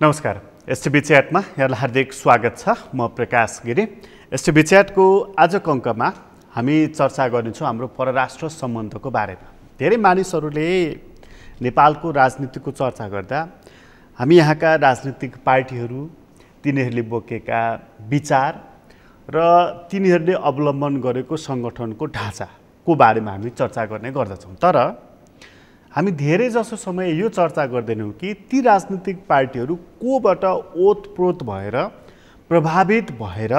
नमस्कार। एसटिभी च्याटमा यहाँलाई हार्दिक स्वागत छ। म प्रकाश गिरी। एसटिभी च्याटको आजको अङ्कमा हामी चर्चा गर्नेछौँ हाम्रो परराष्ट्र सम्बन्धको बारेमा। धेरै मानिसहरूले नेपालको राजनीतिको चर्चा गर्दा हामी यहाँका राजनीतिक पार्टीहरू, तिनीहरूले बोकेका विचार र तिनीहरूले अवलम्बन गरेको सङ्गठनको ढाँचाको बारेमा हामी चर्चा गर्ने गर्दछौँ। तर हामी धेरै जसो समय यो चर्चा गर्दैनौँ कि ती राजनीतिक पार्टीहरू कोबाट ओतप्रोत भएर प्रभावित भएर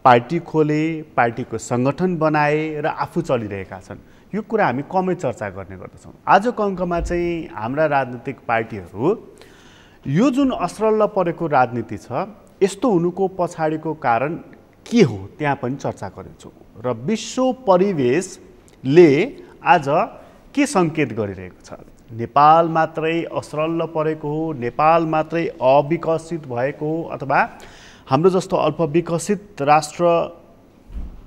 पार्टी खोले, पार्टीको सङ्गठन बनाए र आफू चलिरहेका छन्। यो कुरा हामी कमै चर्चा गर्ने गर्दछौँ। आजको अङ्कमा चाहिँ हाम्रा राजनीतिक पार्टीहरू यो जुन असरल्ल परेको राजनीति छ यस्तो हुनुको पछाडिको कारण के हो त्यहाँ पनि चर्चा गर्नेछौँ। र विश्व परिवेशले आज के सङ्केत गरिरहेको छ? नेपाल मात्रै असरल्ल परेको हो, नेपाल मात्रै अविकसित भएको हो, अथवा हाम्रो जस्तो अल्पविकसित राष्ट्र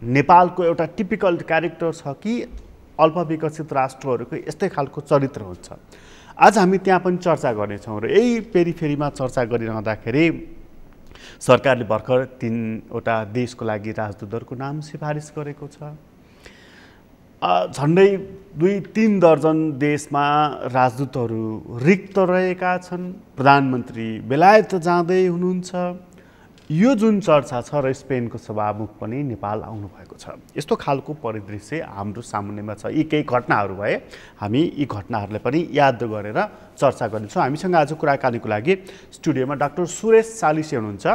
नेपालको एउटा टिपिकल क्यारेक्टर छ कि अल्पविकसित राष्ट्रहरूको यस्तै खालको चरित्र हुन्छ? आज हामी त्यहाँ पनि चर्चा गर्नेछौँ। र यही पेरिफेरीमा चर्चा गरिरहँदाखेरि सरकारले भर्खर 3वटा देशको लागि राजदूतहरूको नाम सिफारिस गरेको छ। झन्डै 2-3 दर्जन देशमा राजदूतहरू रिक्त रहेका छन्। प्रधानमन्त्री बेलायत जाँदै हुनुहुन्छ। यो जुन चर्चा छ र स्पेनको सभामुख पनि नेपाल आउनुभएको छ। यस्तो खालको परिदृश्य हाम्रो सामुन्नेमा छ। यी केही घटनाहरू भए हामी यी घटनाहरूलाई पनि याद गरेर चर्चा गर्नेछौँ। हामीसँग आज कुराकानीको लागि स्टुडियोमा डाक्टर सुरेश चालिसे हुनुहुन्छ।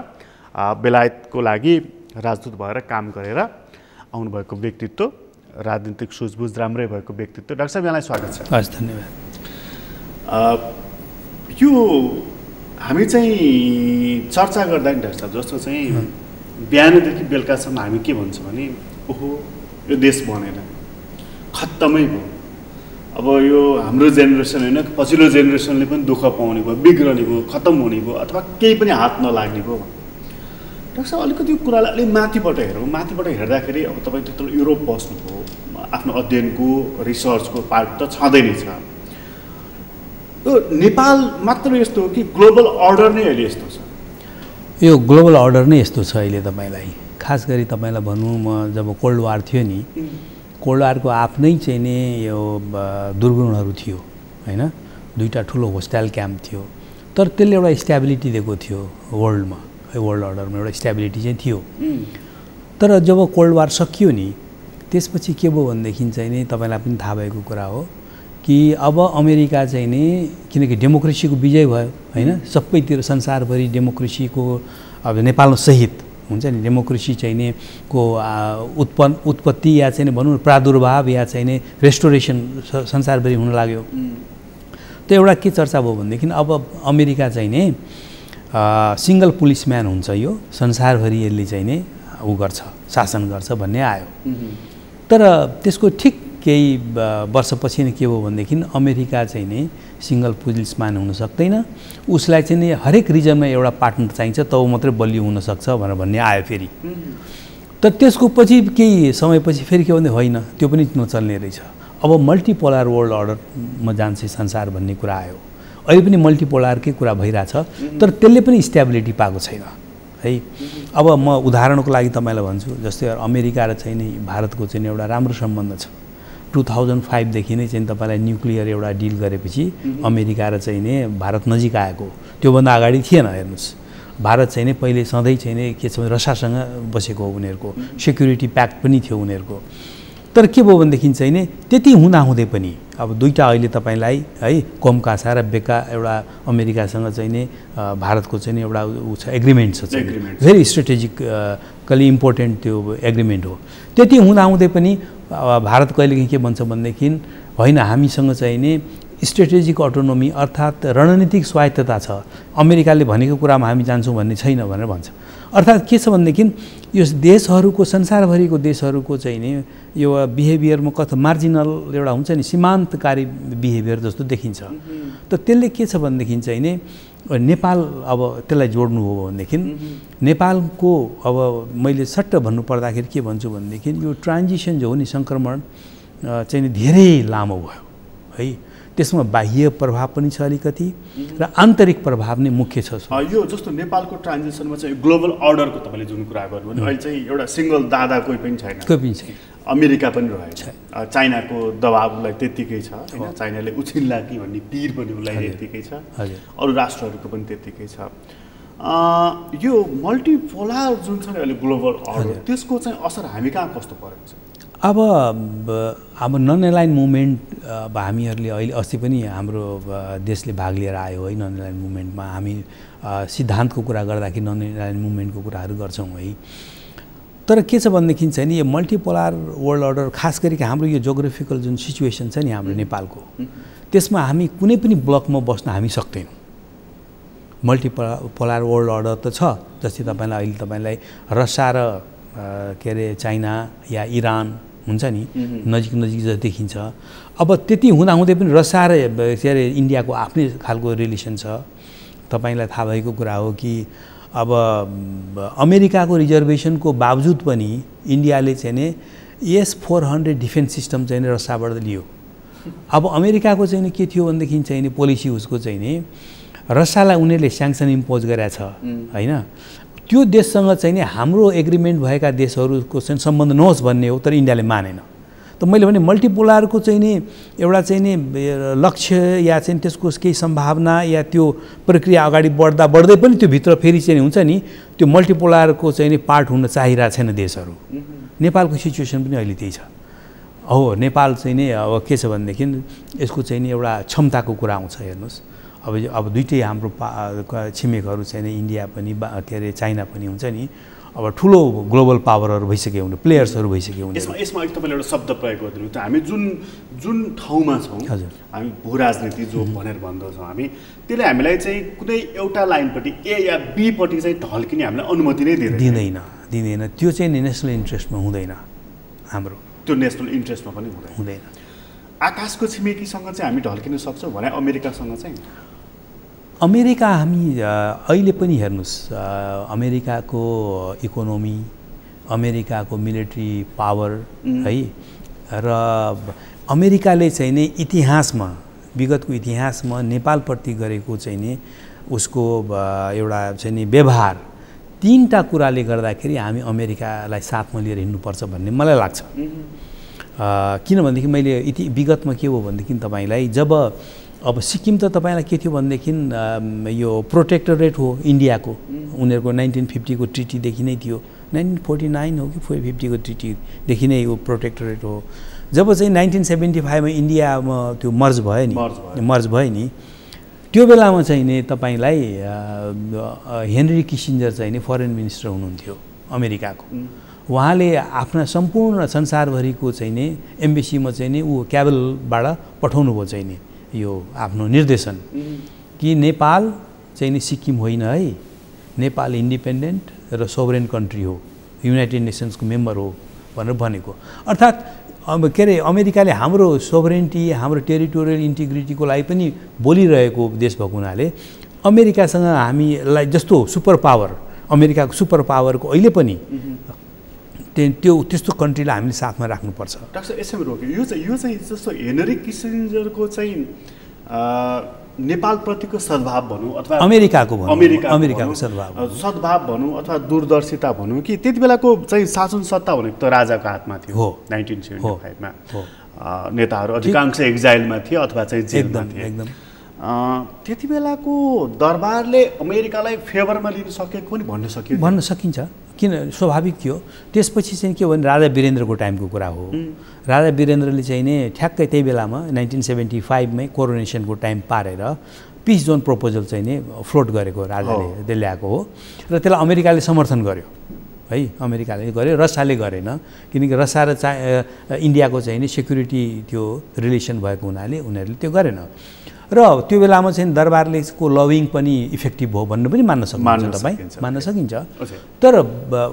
बेलायतको लागि राजदूत भएर काम गरेर आउनुभएको व्यक्तित्व, राजनीतिक सुझबुझ राम्रै भएको व्यक्तित्व। डाक्टर साहब, यहाँलाई स्वागत छ। हस्, धन्यवाद। यो हामी चाहिँ चर्चा गर्दा नि डाक्टर साहब जस्तो चाहिँ बिहानदेखि बेलुकासम्म हामी के भन्छौँ भने ओहो यो देश बनेन, खत्तमै भयो। अब यो हाम्रो जेनेरेसन होइन, पछिल्लो जेनेरेसनले पनि दुःख पाउने भयो, बिग्रने भयो, खत्तम हुने भयो, अथवा केही पनि हात नलाग्ने भयो। डाक्टर साहब, अलिकति यो कुरालाई अलिक माथिबाट हेरौँ। माथिबाट हेर्दाखेरि अब तपाईँ त्यत्रो युरोप बस्नुभयो, आफ्नो अध्ययनको रिसर्चको पार्ट त छँदै नै छ। यो नेपाल मात्र यस्तो हो कि ग्लोबल अर्डर नै अहिले यस्तो छ? यो ग्लोबल अर्डर नै यस्तो छ अहिले। तपाईँलाई खास गरी तपाईँलाई भनौँ, म जब कोल्ड वार थियो नि, कोल्ड वारको आफ्नै चाहिँ नि यो दुर्गुणहरू थियो होइन। 2टा ठुलो होस्टाइल क्याम्प थियो, तर त्यसले एउटा स्टेबिलिटी दिएको थियो वर्ल्डमा, वर्ल्ड अर्डरमा एउटा स्टेबिलिटी चाहिँ थियो। तर जब कोल्ड वार सकियो नि, त्यसपछि के भयो भनेदेखि चाहिँ नि तपाईँलाई पनि थाहा भएको कुरा हो कि अब अमेरिका चाहिँ नि, किनकि डेमोक्रेसीको विजय भयो होइन, सबैतिर संसारभरि डेमोक्रेसीको, अब नेपालमा सहित हुन्छ नि, डेमोक्रेसी चाहिँ नि को उत्पत्ति या चाहिँ भनौँ प्रादुर्भाव या चाहिँ नि रेस्टोरेसन संसारभरि हुन लाग्यो। त एउटा के चर्चा भयो भनेदेखि अब अमेरिका चाहिँ नि सिङ्गल पुलिसम्यान हुन्छ, यो संसारभरि यसले चाहिँ नि ऊ गर्छ, शासन गर्छ भन्ने आयो। तर त्यसको ठिक केही वर्षपछि नै के भयो भनेदेखि अमेरिका चाहिँ नि सिङ्गल पुलिसम्यान हुन सक्दैन, उसलाई चाहिँ नि हरेक रिजनमा एउटा पार्टनर चाहिन्छ, तब मात्रै बलियो हुनसक्छ भनेर भन्ने आयो फेरि। तर त्यसको पछि केही समयपछि फेरि के भन्दै होइन, त्यो पनि नचल्ने रहेछ। अब मल्टिपोलर वर्ल्ड अर्डरमा जान्छ संसार भन्ने कुरा आयो। अहिले पनि मल्टिपोलरकै कुरा भइरहेछ, तर त्यसले पनि स्टेबिलिटी पाएको छैन है। अब म उदाहरणको लागि तपाईँलाई भन्छु, जस्तै अमेरिका र चाहिँ नि भारतको चाहिँ एउटा राम्रो सम्बन्ध छ। 2005 देखि नै चाहिँ तपाईँलाई न्युक्लियर एउटा डिल गरेपछि अमेरिका र चाहिँ नि भारत नजिक आएको। त्योभन्दा अगाडि थिएन। हेर्नुहोस्, भारत चाहिँ नि पहिले सधैँ चाहिँ नि के छ, रसियासँग बसेको हो उनीहरूको, सेक्युरिटी प्याक्ट पनि थियो उनीहरूको। तर के भयो भनेदेखि चाहिँ नि त्यति हुँदाहुँदै पनि अब 2टा अहिले तपाईँलाई है कोमकासा र बेका एउटा अमेरिकासँग चाहिँ नि भारतको चाहिँ नि एउटा ऊ छ, एग्रिमेन्ट छ, भेरी स्ट्रेटेजिकली इम्पोर्टेन्ट त्यो एग्रिमेन्ट हो। त्यति हुँदाहुँदै पनि भारत कहिलेकाहीँ के भन्छ भनेदेखि होइन, हामीसँग चाहिँ नि स्ट्रेटेजिक अटोनोमी अर्थात् रणनीतिक स्वायत्तता छ, अमेरिकाले भनेको कुरामा हामी जान्छौँ भन्ने छैन भनेर भन्छ। अर्थात् के छ भनेदेखि यो देशहरूको, संसारभरिको देशहरूको चाहिँ नि यो बिहेभियरमा कस्तो मार्जिनल एउटा हुन्छ नि, सीमान्तकारी बिहेभियर जस्तो देखिन्छ। त त्यसले के छ भनेदेखि चाहिँ नि नेपाल अब त्यसलाई जोड्नु हो भनेदेखि नेपालको अब मैले सट्ट भन्नु पर्दाखेरि के भन्छु भनेदेखि यो ट्रान्जिसन जो हो नि, सङ्क्रमण चाहिँ नि धेरै लामो भयो है। त्यसमा बाह्य प्रभाव पनि छ अलिकति र आन्तरिक प्रभाव नै मुख्य छ। यो जस्तो नेपालको ट्रान्जिसनमा चाहिँ ग्लोबल अर्डरको तपाईँले जुन कुरा गर्नुभयो अहिले चाहिँ एउटा सिङ्गल दादा कोही पनि छैन, कोही पनि छैन। अमेरिका पनि रहेछ, चाइनाको दबाबलाई त्यत्तिकै छ होइन, चाइनाले उछिन्ला कि भन्ने पिर पनि उसलाई त्यत्तिकै छ, अरू राष्ट्रहरूको पनि त्यत्तिकै छ। यो मल्टिपोलर जुन छ नि अहिले ग्लोबल अर्डर, त्यसको चाहिँ असर हामी कहाँ कस्तो परेको छ? अब नन एलाइन मुभमेन्ट हामीहरूले अहिले अस्ति पनि हाम्रो देशले भाग लिएर आयो है नन एलाइन मुभमेन्टमा। हामी सिद्धान्तको कुरा गर्दाखेरि नन एलाइन मुभमेन्टको कुराहरू गर्छौँ है। तर के छ भनेदेखि चाहिँ नि यो मल्टिपोलर वर्ल्ड अर्डर खास गरी हाम्रो यो जोग्राफिकल जुन सिचुएसन छ नि हाम्रो नेपालको, त्यसमा हामी कुनै पनि ब्लकमा बस्न हामी सक्दैनौँ। मल्टिपोलर वर्ल्ड अर्डर त छ, जस्तै तपाईँलाई रसिया र के अरे चाइना या इरान हुन्छ नि नजिक जस्तो देखिन्छ। अब त्यति हुँदाहुँदै पनि रसिया र के अरे इन्डियाको आफ्नै खालको रिलेसन छ। तपाईँलाई थाहा भएको कुरा हो कि अब अमेरिकाको रिजर्भेसनको बावजुद पनि इन्डियाले चाहिँ नि S-400 डिफेन्स सिस्टम चाहिँ रसियाबाट लियो। अब अमेरिकाको चाहिँ नि के थियो भनेदेखि चाहिँ नि पोलिसी उसको चाहिँ नि रसियालाई उनीहरूले स्याङ्सन इम्पोज गरेछ होइन। त्यो देशसँग चाहिँ नि हाम्रो एग्रिमेन्ट भएका देशहरूको चाहिँ सम्बन्ध नहोस् भन्ने हो, तर इन्डियाले मानेन। त मैले भने मल्टिपोलरको चाहिँ नि एउटा चाहिँ नि लक्ष्य या चाहिँ त्यसको केही सम्भावना या त्यो प्रक्रिया अगाडि बढ्दै पनि त्यो भित्र फेरि चाहिँ हुन्छ नि त्यो मल्टिपोलरको चाहिँ नि पार्ट हुन चाहिरहेको छैन देशहरू। नेपालको सिचुएसन पनि अहिले त्यही छ। हो नेपाल चाहिँ नि अब के छ भनेदेखि यसको चाहिँ नि एउटा क्षमताको कुरा आउँछ। हेर्नुहोस् अब दुइटै हाम्रो छिमेकहरू चाहिँ नि इन्डिया पनि के अरे चाइना पनि हुन्छ नि अब ठुलो ग्लोबल पावरहरू भइसक्यो हुने, प्लेयर्सहरू भइसक्यो हुने। यसमा अलिक तपाईँले एउटा शब्द प्रयोग गरिदिनु त, हामी जुन ठाउँमा छौँ हामी भू राजनीति जो भनेर भन्दछौँ हामी, त्यसले हामीलाई चाहिँ कुनै एउटा लाइनपट्टि ए या बीपट्टि चाहिँ ढल्किने हामीलाई अनुमति नै दिँदैन। त्यो चाहिँ नेसनल इन्ट्रेस्टमा हुँदैन हाम्रो, त्यो नेसनल इन्ट्रेस्टमा पनि हुँदैन। आकाशको छिमेकीसँग चाहिँ हामी ढल्किन सक्छौँ भने अमेरिकासँग चाहिँ अमेरिका हामी अहिले पनि हेर्नुहोस् अमेरिकाको इकोनोमी, अमेरिकाको मिलिट्री पावर है र अमेरिकाले चाहिँ नि इतिहासमा विगतको इतिहासमा नेपालप्रति गरेको चाहिँ नि उसको एउटा चाहिँ नि व्यवहार, तीनटा कुराले गर्दाखेरि हामी अमेरिकालाई साथमा लिएर हिँड्नुपर्छ भन्ने मलाई लाग्छ। किनभनेदेखि मैले विगतमा के हो भनेदेखि तपाईँलाई जब अब सिक्किम त तपाईँलाई के थियो भनेदेखि यो प्रोटेक्टोरेट हो इन्डियाको, उनीहरूको 1950 को ट्रिटीदेखि नै थियो, 1949 हो कि 50 को ट्रिटीदेखि नै यो प्रोटेक्टोरेट हो। जब चाहिँ 1975 मा इन्डियामा त्यो मर्ज भयो नि त्यो बेलामा चाहिँ नि तपाईँलाई हेनरी किसिन्जर चाहिँ नि फरेन मिनिस्टर हुनुहुन्थ्यो अमेरिकाको। उहाँले आफ्ना सम्पूर्ण संसारभरिको चाहिँ नि एम्बेसीमा चाहिँ नि ऊ क्याबलबाट पठाउनु भयो चाहिँ नि यो आफ्नो निर्देशन कि नेपाल चाहिँ नि सिक्किम होइन है, नेपाल इन्डिपेन्डेन्ट र सोभरेन कन्ट्री हो, युनाइटेड नेसन्सको मेम्बर हो भनेर भनेको। अर्थात् अब के अरे अमेरिकाले हाम्रो सोभरेन्टी, हाम्रो टेरिटोरियल इन्टिग्रिटीको लागि पनि बोलिरहेको देश भएको हुनाले अमेरिकासँग हामीलाई जस्तो सुपर पावर, अमेरिकाको सुपर पावरको अहिले पनि त्यस्तो कन्ट्रीलाई हामीले साथमा राख्नुपर्छ। डाक्टर एसएम रोके यो चाहिँ जस्तो हेनरी किसिन्जरको चाहिँ नेपालप्रतिको सद्भाव भनौँ अथवा अमेरिकाको सद्भाव भनौँ अथवा दूरदर्शिता भनौँ कि त्यति बेलाको चाहिँ शासन सत्ता भनेको त राजाको हातमा थियो। 1975 मा नेताहरू अधिकांश एक्जाइलमा थिए अथवा चाहिँ जेलमा थिए। त्यति बेलाको दरबारले अमेरिकालाई फेभरमा लिन सकेको पनि भन्न सकिन्छ। किन स्वाभाविक थियो। त्यसपछि चाहिँ के हो भने राजा वीरेन्द्रको टाइमको कुरा हो। राजा वीरेन्द्रले चाहिँ नि ठ्याक्कै त्यही बेलामा 1975 मै कोरोनेसनको टाइम पारेर पिस जोन प्रपोजल चाहिँ नि फ्लोट गरेको राजाले ल्याएको हो र त्यसलाई अमेरिकाले समर्थन गर्यो है, अमेरिकाले गर्यो, रसियाले गरेन। किनकि रसिया र इन्डियाको चाहिँ नि सेक्युरिटी त्यो रिलेसन भएको हुनाले उनीहरूले त्यो गरेन र त्यो बेलामा चाहिँ दरबारले को लबिङ पनि इफेक्टिभ हो भन्ने पनि मान्न सकिन्छ। तर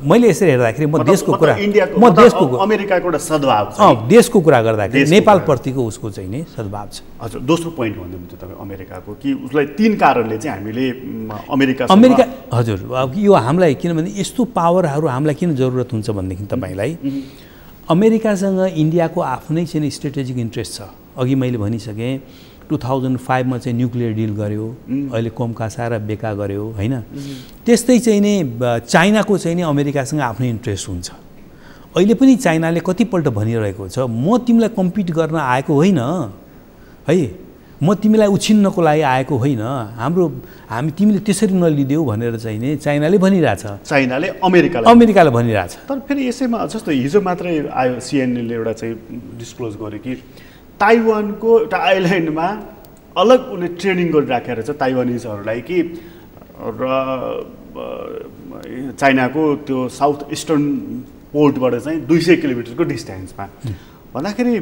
मैले यसरी हेर्दाखेरि म देशको अमेरिकाको एउटा सद्भाव छ, देशको कुरा गर्दाखेरि नेपालप्रतिको उसको चाहिँ नि सद्भाव छ। हजुर, दोस्रो पोइन्ट भन्नुहुन्छ तपाईँ अमेरिकाको कि उसलाई तीन कारणले चाहिँ हामीले अमेरिका हजुर अब यो हामीलाई किनभने यस्तो पावरहरू हामीलाई किन जरुरत हुन्छ भनेदेखि तपाईँलाई अमेरिकासँग इन्डियाको आफ्नै चाहिँ स्ट्रेटेजिक इन्ट्रेस्ट छ। अघि मैले भनिसकेँ 2005 मा चाहिँ न्युक्लियर डिल गर्यो, अहिले कोमकासा र बेका गर्यो हैन। त्यस्तै चाहिँ नि चाइनाको चाहिँ नि अमेरिकासँग आफ्नो इन्ट्रेस्ट हुन्छ। अहिले पनि चाइनाले कतिपल्ट भनिरहेको छ म तिमीलाई कम्पिट गर्न आएको होइन है, म तिमीलाई उछिन्नको लागि आएको होइन, हामी तिमीले त्यसरी नलिदेऊ भनेर चाहिँ नि चाइनाले भनिरहेछ। चाइनाले अमेरिकाले भनिरहेछ। तर फेरि यसैमा जस्तो हिजो मात्रै आयो सिएनएनले एउटा चाहिँ डिस्क्लोज गर्यो कि ताइवानको एउटा आइल्यान्डमा अलग उसले ट्रेनिङ गरिराखेर छ ताइवानिजहरूलाई कि र चाइनाको त्यो साउथ इस्टर्न पोर्टबाट चाहिँ 200 किलोमिटरको डिस्टेन्समा भन्दाखेरि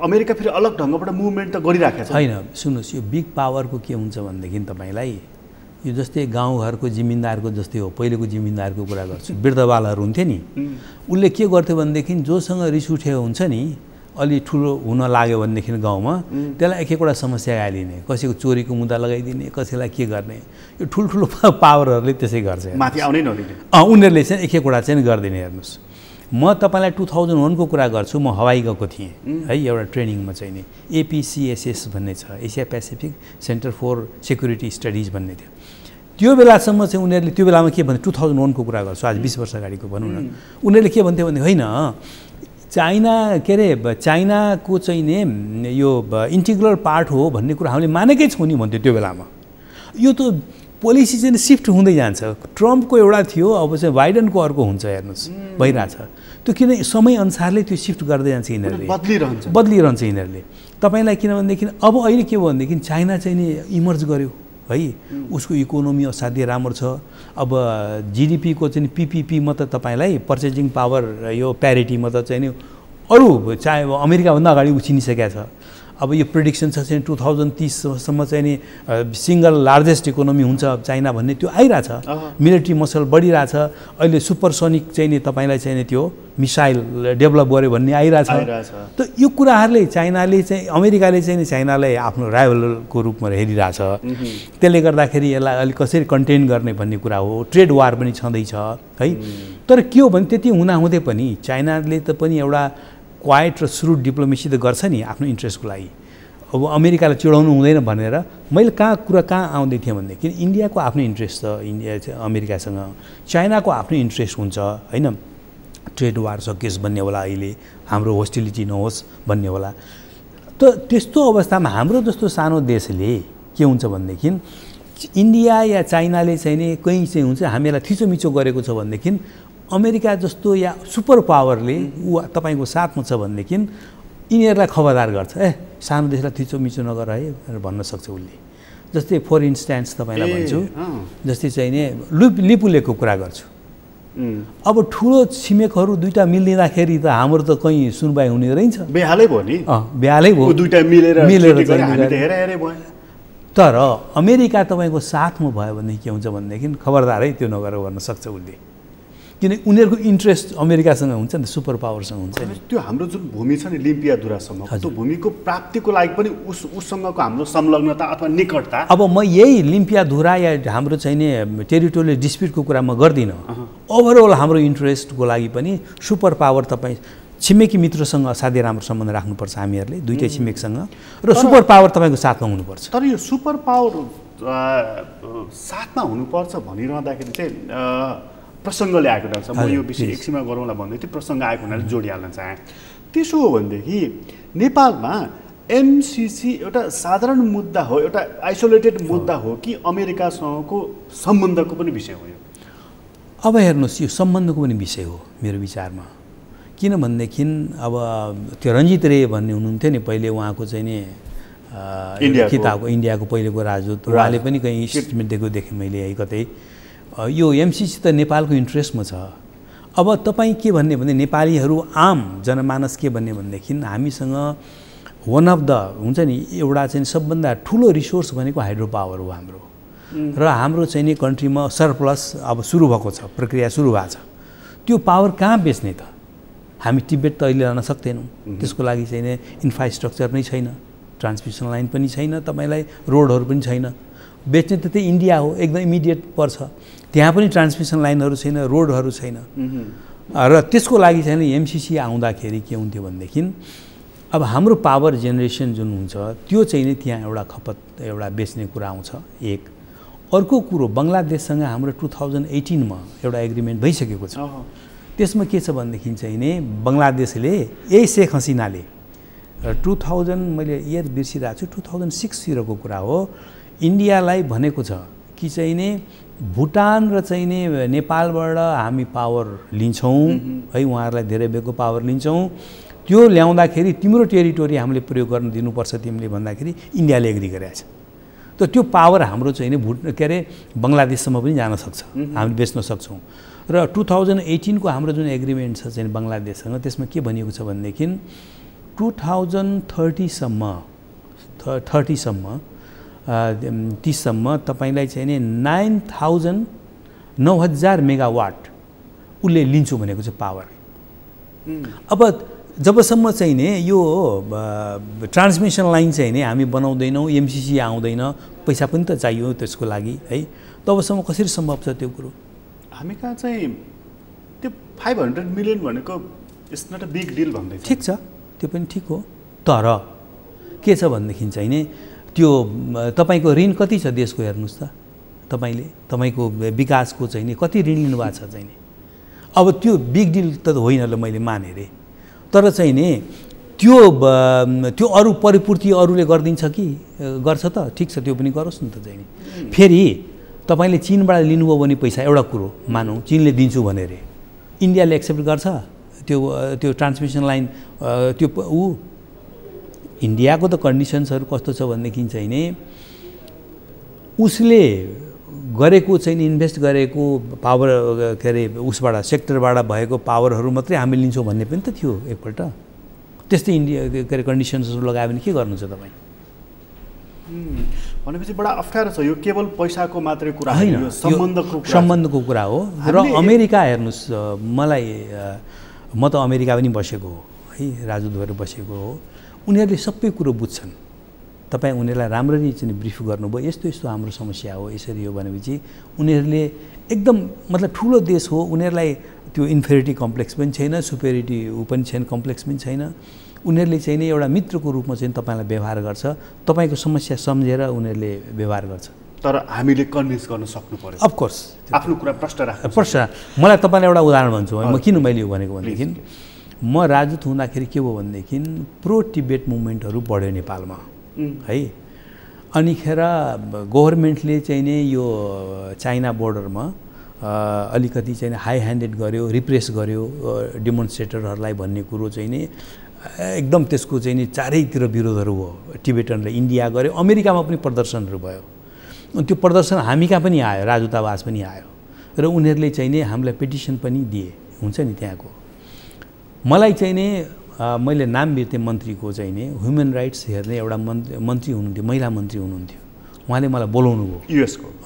अमेरिका फेरि अलग ढङ्गबाट मुभमेन्ट त गरिराखेको छ होइन। सुन्नुहोस्, यो बिग पावरको के हुन्छ भनेदेखि तपाईँलाई यो जस्तै गाउँघरको जिम्मेदारको जस्तै हो, पहिलेको जिम्मेदारको कुरा गर्छु, वृद्धबालहरू हुन्थे नि, उसले के गर्थ्यो भनेदेखि जोसँग रिस उठेको हुन्छ नि, अलि ठुलो हुन लाग्यो भनेदेखि गाउँमा त्यसलाई एक एकवटा समस्या हालिदिने, कसैको चोरीको मुद्दा लगाइदिने, कसैलाई के गर्ने, यो ठुल्ठुलो पावरहरूले त्यसै गर्छ। माथि आउनै नदिने उनीहरूले चाहिँ एक एकवटा चाहिँ गरिदिने। हेर्नुहोस्, म तपाईँलाई 2001 को कुरा गर्छु, म हवाई गएको थिएँ है, एउटा ट्रेनिङमा चाहिँ नि APCSS भन्ने छ, Asia Pacific Center for Security Studies भन्ने थियो। त्यो बेलासम्म चाहिँ उनीहरूले त्यो बेलामा के भन्थे, 2001 को कुरा गर्छु, आज 20 वर्ष अगाडिको भनौँ न, उनीहरूले के भन्थ्यो भने होइन चाइना के अरे चाइनाको चाहिँ नि यो इन्टिग्रल पार्ट हो भन्ने कुरा हामीले मानेकै छौँ नि भन्थ्यो त्यो बेलामा। यो त पोलिसी चाहिँ सिफ्ट हुँदै जान्छ। ट्रम्पको एउटा थियो, अब चाहिँ बाइडेनको अर्को हुन्छ, हेर्नुहोस् भइरहेछ त्यो, किन समयअनुसारले त्यो सिफ्ट गर्दै जान्छ यिनीहरूले, बदलिरहन्छ यिनीहरूले। तपाईँलाई किनभनेदेखि अब अहिले के भयो भनेदेखि चाइना चाहिँ नि इमर्ज गर्यो है, उसको इकोनोमी असाध्यै राम्रो छ। अब GDP को चाहिँ PPP म त तपाईँलाई पर्चेजिङ पावर यो प्यारिटीमा त चाहिँ नि अरू चाहे अमेरिकाभन्दा अगाडि उछिनिसकेको छ। अब यो प्रिडिक्सन छ चाहिँ 2030 सम्म चाहिँ नि सिङ्गल लार्जेस्ट इकोनोमी हुन्छ चाइना भन्ने त्यो आइरहेछ। मिलिट्री मसल बढिरहेछ। अहिले सुपरसोनिक चाहिँ नि तपाईँलाई चाहिँ नि त्यो मिसाइल डेभलप गर्यो भन्ने आइरहेछ। त यो कुराहरूले चाइनाले चाहिँ अमेरिकाले चाहिँ नि चाइनालाई आफ्नो राइभलको रूपमा हेरिरहेछ। त्यसले गर्दाखेरि यसलाई अलिक कसरी कन्टेन गर्ने भन्ने कुरा हो। ट्रेड वार पनि छँदैछ है। तर के हो भने त्यति हुँदाहुँदै पनि चाइनाले त पनि एउटा क्वाइट र स्रुड डिप्लोमेसी त गर्छ नि आफ्नो इन्ट्रेस्टको लागि। अब अमेरिकालाई चिडाउनु हुँदैन भनेर मैले कहाँ आउँदै थिएँ भनेदेखि इन्डियाको आफ्नो इन्ट्रेस्ट छ, इन्डिया अमेरिकासँग चाइनाको आफ्नो इन्ट्रेस्ट हुन्छ होइन। ट्रेड वार सकियोस् भन्ने होला, अहिले हाम्रो होस्टिलिटी नहोस् भन्ने होला। त त्यस्तो अवस्थामा हाम्रो जस्तो सानो देशले के हुन्छ भनेदेखि इन्डिया या चाइनाले चाहिँ नि कहीँ चाहिँ हुन्छ हामीलाई थिचोमिचो गरेको छ भनेदेखि अमेरिका जस्तो या सुपर पावरले ऊ तपाईँको साथमा छ भनेदेखि यिनीहरूलाई खबरदार गर्छ। सानो देशलाई थिचोमिचो नगर है भनेर भन्न सक्छ उसले। जस्तै फर इन्स्ट्यान्स तपाईँलाई भन्छु, जस्तै चाहिँ नि लिपुलेको कुरा गर्छु। अब ठुलो छिमेकहरू दुईटा मिलिँदाखेरि त हाम्रो त कहीँ सुनवाई हुने रहेछ, बेहालै भयो नि। बेहालै भयो, दुईटा मिलेर तर अमेरिका तपाईँको साथमा भयो भने के हुन्छ भनेदेखि खबरदार है त्यो नगर भन्न सक्छ उसले। किन उनीहरूको इन्ट्रेस्ट अमेरिकासँग हुन्छ नि, सुपर पावरसँग हुन्छ नि। त्यो हाम्रो जुन भूमि छ नि लिम्पियाधुरासम्म, त्यो भूमिको प्राप्तिको लागि पनि उससँगको हाम्रो संलग्नता अथवा निकटता। अब म यही लिम्पियाधुरा या हाम्रो चाहिँ नि टेरिटोरियल डिस्प्युटको कुरा म गर्दिनँ। ओभरअल हाम्रो इन्ट्रेस्टको लागि पनि सुपर पावर तपाईँ छिमेकी मित्रसँग असाध्यै राम्रो सम्बन्ध राख्नुपर्छ हामीहरूले, दुईटै छिमेकसँग, र सुपर पावर तपाईँको साथमा हुनुपर्छ। तर यो सुपर पावर साथमा हुनुपर्छ भनिरहँदाखेरि चाहिँ प्रसङ्गले आएको रहेछ। म यो विषय एकछिनमा गरौँला भन्दै थिएँ, प्रसङ्ग आएको हुनाले जोडिहाल्न चाहेँ। त्यसो हो भनेदेखि नेपालमा MCC एउटा साधारण मुद्दा हो, एउटा आइसोलेटेड मुद्दा हो कि अमेरिकासँगको सम्बन्धको पनि विषय हो? अब हेर्नुहोस्, यो सम्बन्धको पनि विषय हो मेरो विचारमा। किनभनेदेखि अब त्यो रञ्जित रे भन्ने हुनुहुन्थ्यो नि पहिले, उहाँको चाहिँ नि इन्डियाको पहिलेको राजदूत, उहाँले पनि कहीँ स्टेटमेन्ट दिएको देखेँ मैले है कतै। यो MCC त नेपालको इन्ट्रेस्टमा छ। अब तपाईँ के भन्ने भने नेपालीहरू आम जनमानस के भन्ने भनेदेखि हामीसँग वान अफ द हुन्छ नि एउटा चाहिँ सबभन्दा ठुलो रिसोर्स भनेको हाइड्रो पावर हो हाम्रो, र हाम्रो चाहिँ नि कन्ट्रीमा सरप्लस अब सुरु भएको छ, प्रक्रिया सुरु भएको छ। त्यो पावर कहाँ बेच्ने त? हामी तिब्बत त अहिले जान सक्दैनौँ, त्यसको लागि चाहिँ नि इन्फ्रास्ट्रक्चर नै छैन, ट्रान्समिसन लाइन पनि छैन, तपाईँलाई रोडहरू पनि छैन। बेच्ने त त्यही इन्डिया हो, एकदम इमिडिएट पर्छ। त्यहाँ पनि ट्रान्समिसन लाइनहरू छैन, रोडहरू छैन। र त्यसको लागि चाहिँ MCC आउँदाखेरि के हुन्थ्यो भनेदेखि अब हाम्रो पावर जेनेरेसन जुन हुन्छ त्यो चाहिँ नि त्यहाँ एउटा खपत एउटा बेच्ने कुरा आउँछ एक। अर्को कुरो बङ्गलादेशसँग हाम्रो 2018 मा एउटा एग्रिमेन्ट भइसकेको छ। त्यसमा के छ भनेदेखि चाहिँ नि बङ्गलादेशले यही शेख हसिनाले 2000 मैले इयर बिर्सिरहेको छु 2006 तिरको कुरा हो, इन्डियालाई भनेको छ कि चाहिँ नि भुटान र चाहिँ नि नेपालबाट हामी पावर लिन्छौँ है, उहाँहरूलाई धेरै बेगको पावर लिन्छौँ, त्यो ल्याउँदाखेरि तिम्रो टेरिटोरी हामीले प्रयोग गर्न दिनुपर्छ तिमीले भन्दाखेरि इन्डियाले एग्री गरेको छ। त त्यो पावर हाम्रो चाहिँ नि के अरे बङ्गलादेशसम्म पनि जान सक्छ, हामीले बेच्न सक्छौँ। र 2018 को हाम्रो जुन एग्रिमेन्ट छ चाहिँ बङ्गलादेशसँग त्यसमा के भनिएको छ भनेदेखि 2030 सम्म 30 सम्म तपाईलाई चाहिँ नि 9000 मेगावाट उसले लिन्छु भनेको छ पावर। अब जबसम्म चाहिँ नि यो ट्रान्समिसन लाइन चाहिँ नि हामी बनाउँदैनौँ, एमसिसी आउँदैन, पैसा पनि त चाहियो त्यसको लागि है, तबसम्म कसरी सम्भव छ त्यो कुरो? हामी कहाँ चाहिँ त्यो 500 मिलियन भनेको it's not a big deal भन्दै छ। ठिक छ, त्यो पनि ठिक हो, तर के छ भनेदेखि चाहिँ नि त्यो तपाईँको ऋण कति छ देशको हेर्नुहोस् त, तपाईँको विकासको चाहिँ नि कति ऋण लिनुभएको छ चाहिँ नि। अब त्यो बिग डिल त होइन ल मैले माने रे, तर चाहिँ नि त्यो अरू परिपूर्ति अरूले गरिदिन्छ कि गर्छ त, ठिक छ त्यो पनि गरोस् न त चाहिँ नि। फेरि तपाईँले चीनबाट लिनुभयो भने पैसा एउटा कुरो मानौँ चीनले दिन्छु भने रे, इन्डियाले एक्सेप्ट गर्छ त्यो ट्रान्समिसन लाइन? त्यो इन्डियाको त कन्डिसन्सहरू कस्तो छ भनेदेखि चाहिँ नि उसले गरेको चाहिँ इन्भेस्ट गरेको पावर के अरे उसबाट सेक्टरबाट भएको पावरहरू मात्रै हामी लिन्छौँ भन्ने पनि त थियो एकपल्ट। त्यस्तै इन्डिया के अरे कन्डिसन्सहरू लगायो भने के गर्नु छ तपाईँ? भनेपछि बडा अप्ठ्यारो छ यो, केवल पैसाको मात्रै कुरा होइन, सम्बन्धको कुरा हो। र अमेरिका हेर्नुहोस्, मलाई म त अमेरिका पनि बसेको हो है, राजदूतहरू बसेको हो, उनीहरूले सबै कुरो बुझ्छन्। तपाईँ उनीहरूलाई राम्ररी चाहिँ ब्रिफ गर्नुभयो यस्तो यस्तो हाम्रो समस्या हो यसरी हो भनेपछि उनीहरूले एकदम मतलब ठुलो देश हो, उनीहरूलाई त्यो इन्फेरिटी कम्प्लेक्स पनि छैन, सुपेरिटी पनि छैन, कम्प्लेक्स पनि छैन। उनीहरूले चाहिँ नि एउटा मित्रको रूपमा चाहिँ तपाईँलाई व्यवहार गर्छ, तपाईँको समस्या सम्झेर उनीहरूले व्यवहार गर्छ। तर हामीले कन्भिन्स गर्न सक्नु पर्यो, अफकोर्स आफ्नो कुरा प्रष्ट मलाई तपाईँलाई एउटा उदाहरण भन्छु म, किन मैले यो भनेको भनेदेखि म राजदूत हुँदाखेरि के भयो भनेदेखि प्रो टिबेट मुभमेन्टहरू बढ्यो नेपालमा है। अनिखेर गभर्मेन्टले चाहिँ नि यो चाइना बोर्डरमा अलिकति चाहिँ हाई ह्यान्डेड गर्यो, रिप्रेस गर्यो डेमोन्स्ट्रेटरहरूलाई भन्ने कुरो चाहिँ नि एकदम त्यसको चाहिँ नि चारैतिर विरोधहरू भयो। टिबेटनले इन्डिया गऱ्यो, अमेरिकामा पनि प्रदर्शनहरू भयो, त्यो प्रदर्शन हामी कहाँ पनि आयो, राजदूतावास पनि आयो र उनीहरूले चाहिँ नि हामीलाई पिटिसन पनि दिए हुन्छ नि त्यहाँको। मलाई चाहिँ नि मैले नाम बिर्तेँ मन्त्रीको चाहिँ नि ह्युमन राइट्स हेर्ने एउटा मन्त्री हुनुहुन्थ्यो, महिला मन्त्री हुनुहुन्थ्यो, उहाँले मलाई बोलाउनु भयो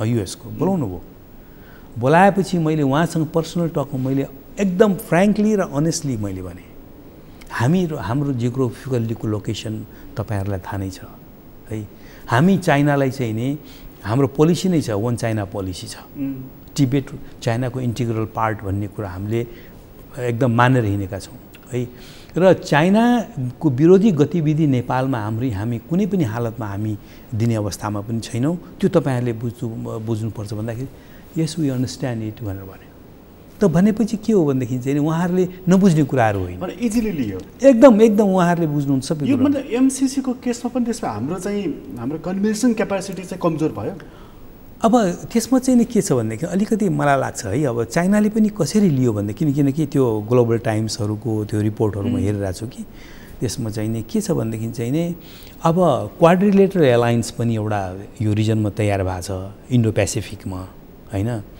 युएसको बोलाउनु भयो। बोलाएपछि मैले उहाँसँग पर्सनल टकमा मैले एकदम फ्रेङ्कली र अनेस्टली मैले भने हाम्रो जियोग्राफिकल्लीको लोकेसन तपाईँहरूलाई थाहा नै छ है, हामी चाइनालाई चाहिँ नि हाम्रो पोलिसी नै छ, वन चाइना पोलिसी छ, टिबेट चाइनाको इन्टिग्रल पार्ट भन्ने कुरा हामीले एकदम मानेर हिँडेका छौँ है। र चाइनाको विरोधी गतिविधि नेपालमा हामी कुनै पनि हालतमा हामी दिने अवस्थामा पनि छैनौँ, त्यो तपाईँहरूले बुझ्नुपर्छ भन्दाखेरि यस वी अन्डरस्ट्यान्ड इट भनेर भन्यो। त भनेपछि के हो भनेदेखि चाहिँ उहाँहरूले नबुझ्ने कुराहरू होइन, इजिली लियो एकदम उहाँहरूले बुझ्नुहुन्छ सबै यो। मतलब एमसिसीको केसमा पनि त्यसमा हाम्रो कन्भिन्सिङ क्यापासिटी चाहिँ कमजोर भयो। अब त्यसमा चाहिँ नि के छ भनेदेखि अलिकति मलाई लाग्छ है, अब चाइनाले पनि कसरी लियो भनेदेखि किनकि त्यो ग्लोबल टाइम्सहरूको त्यो रिपोर्टहरू म हेरिरहेको छु कि त्यसमा चाहिँ नि के छ भनेदेखि चाहिँ नि अब क्वाड्रिलेटरल एलायन्स पनि एउटा यो रिजनमा तयार भएको छ इन्डो पेसिफिकमा होइन।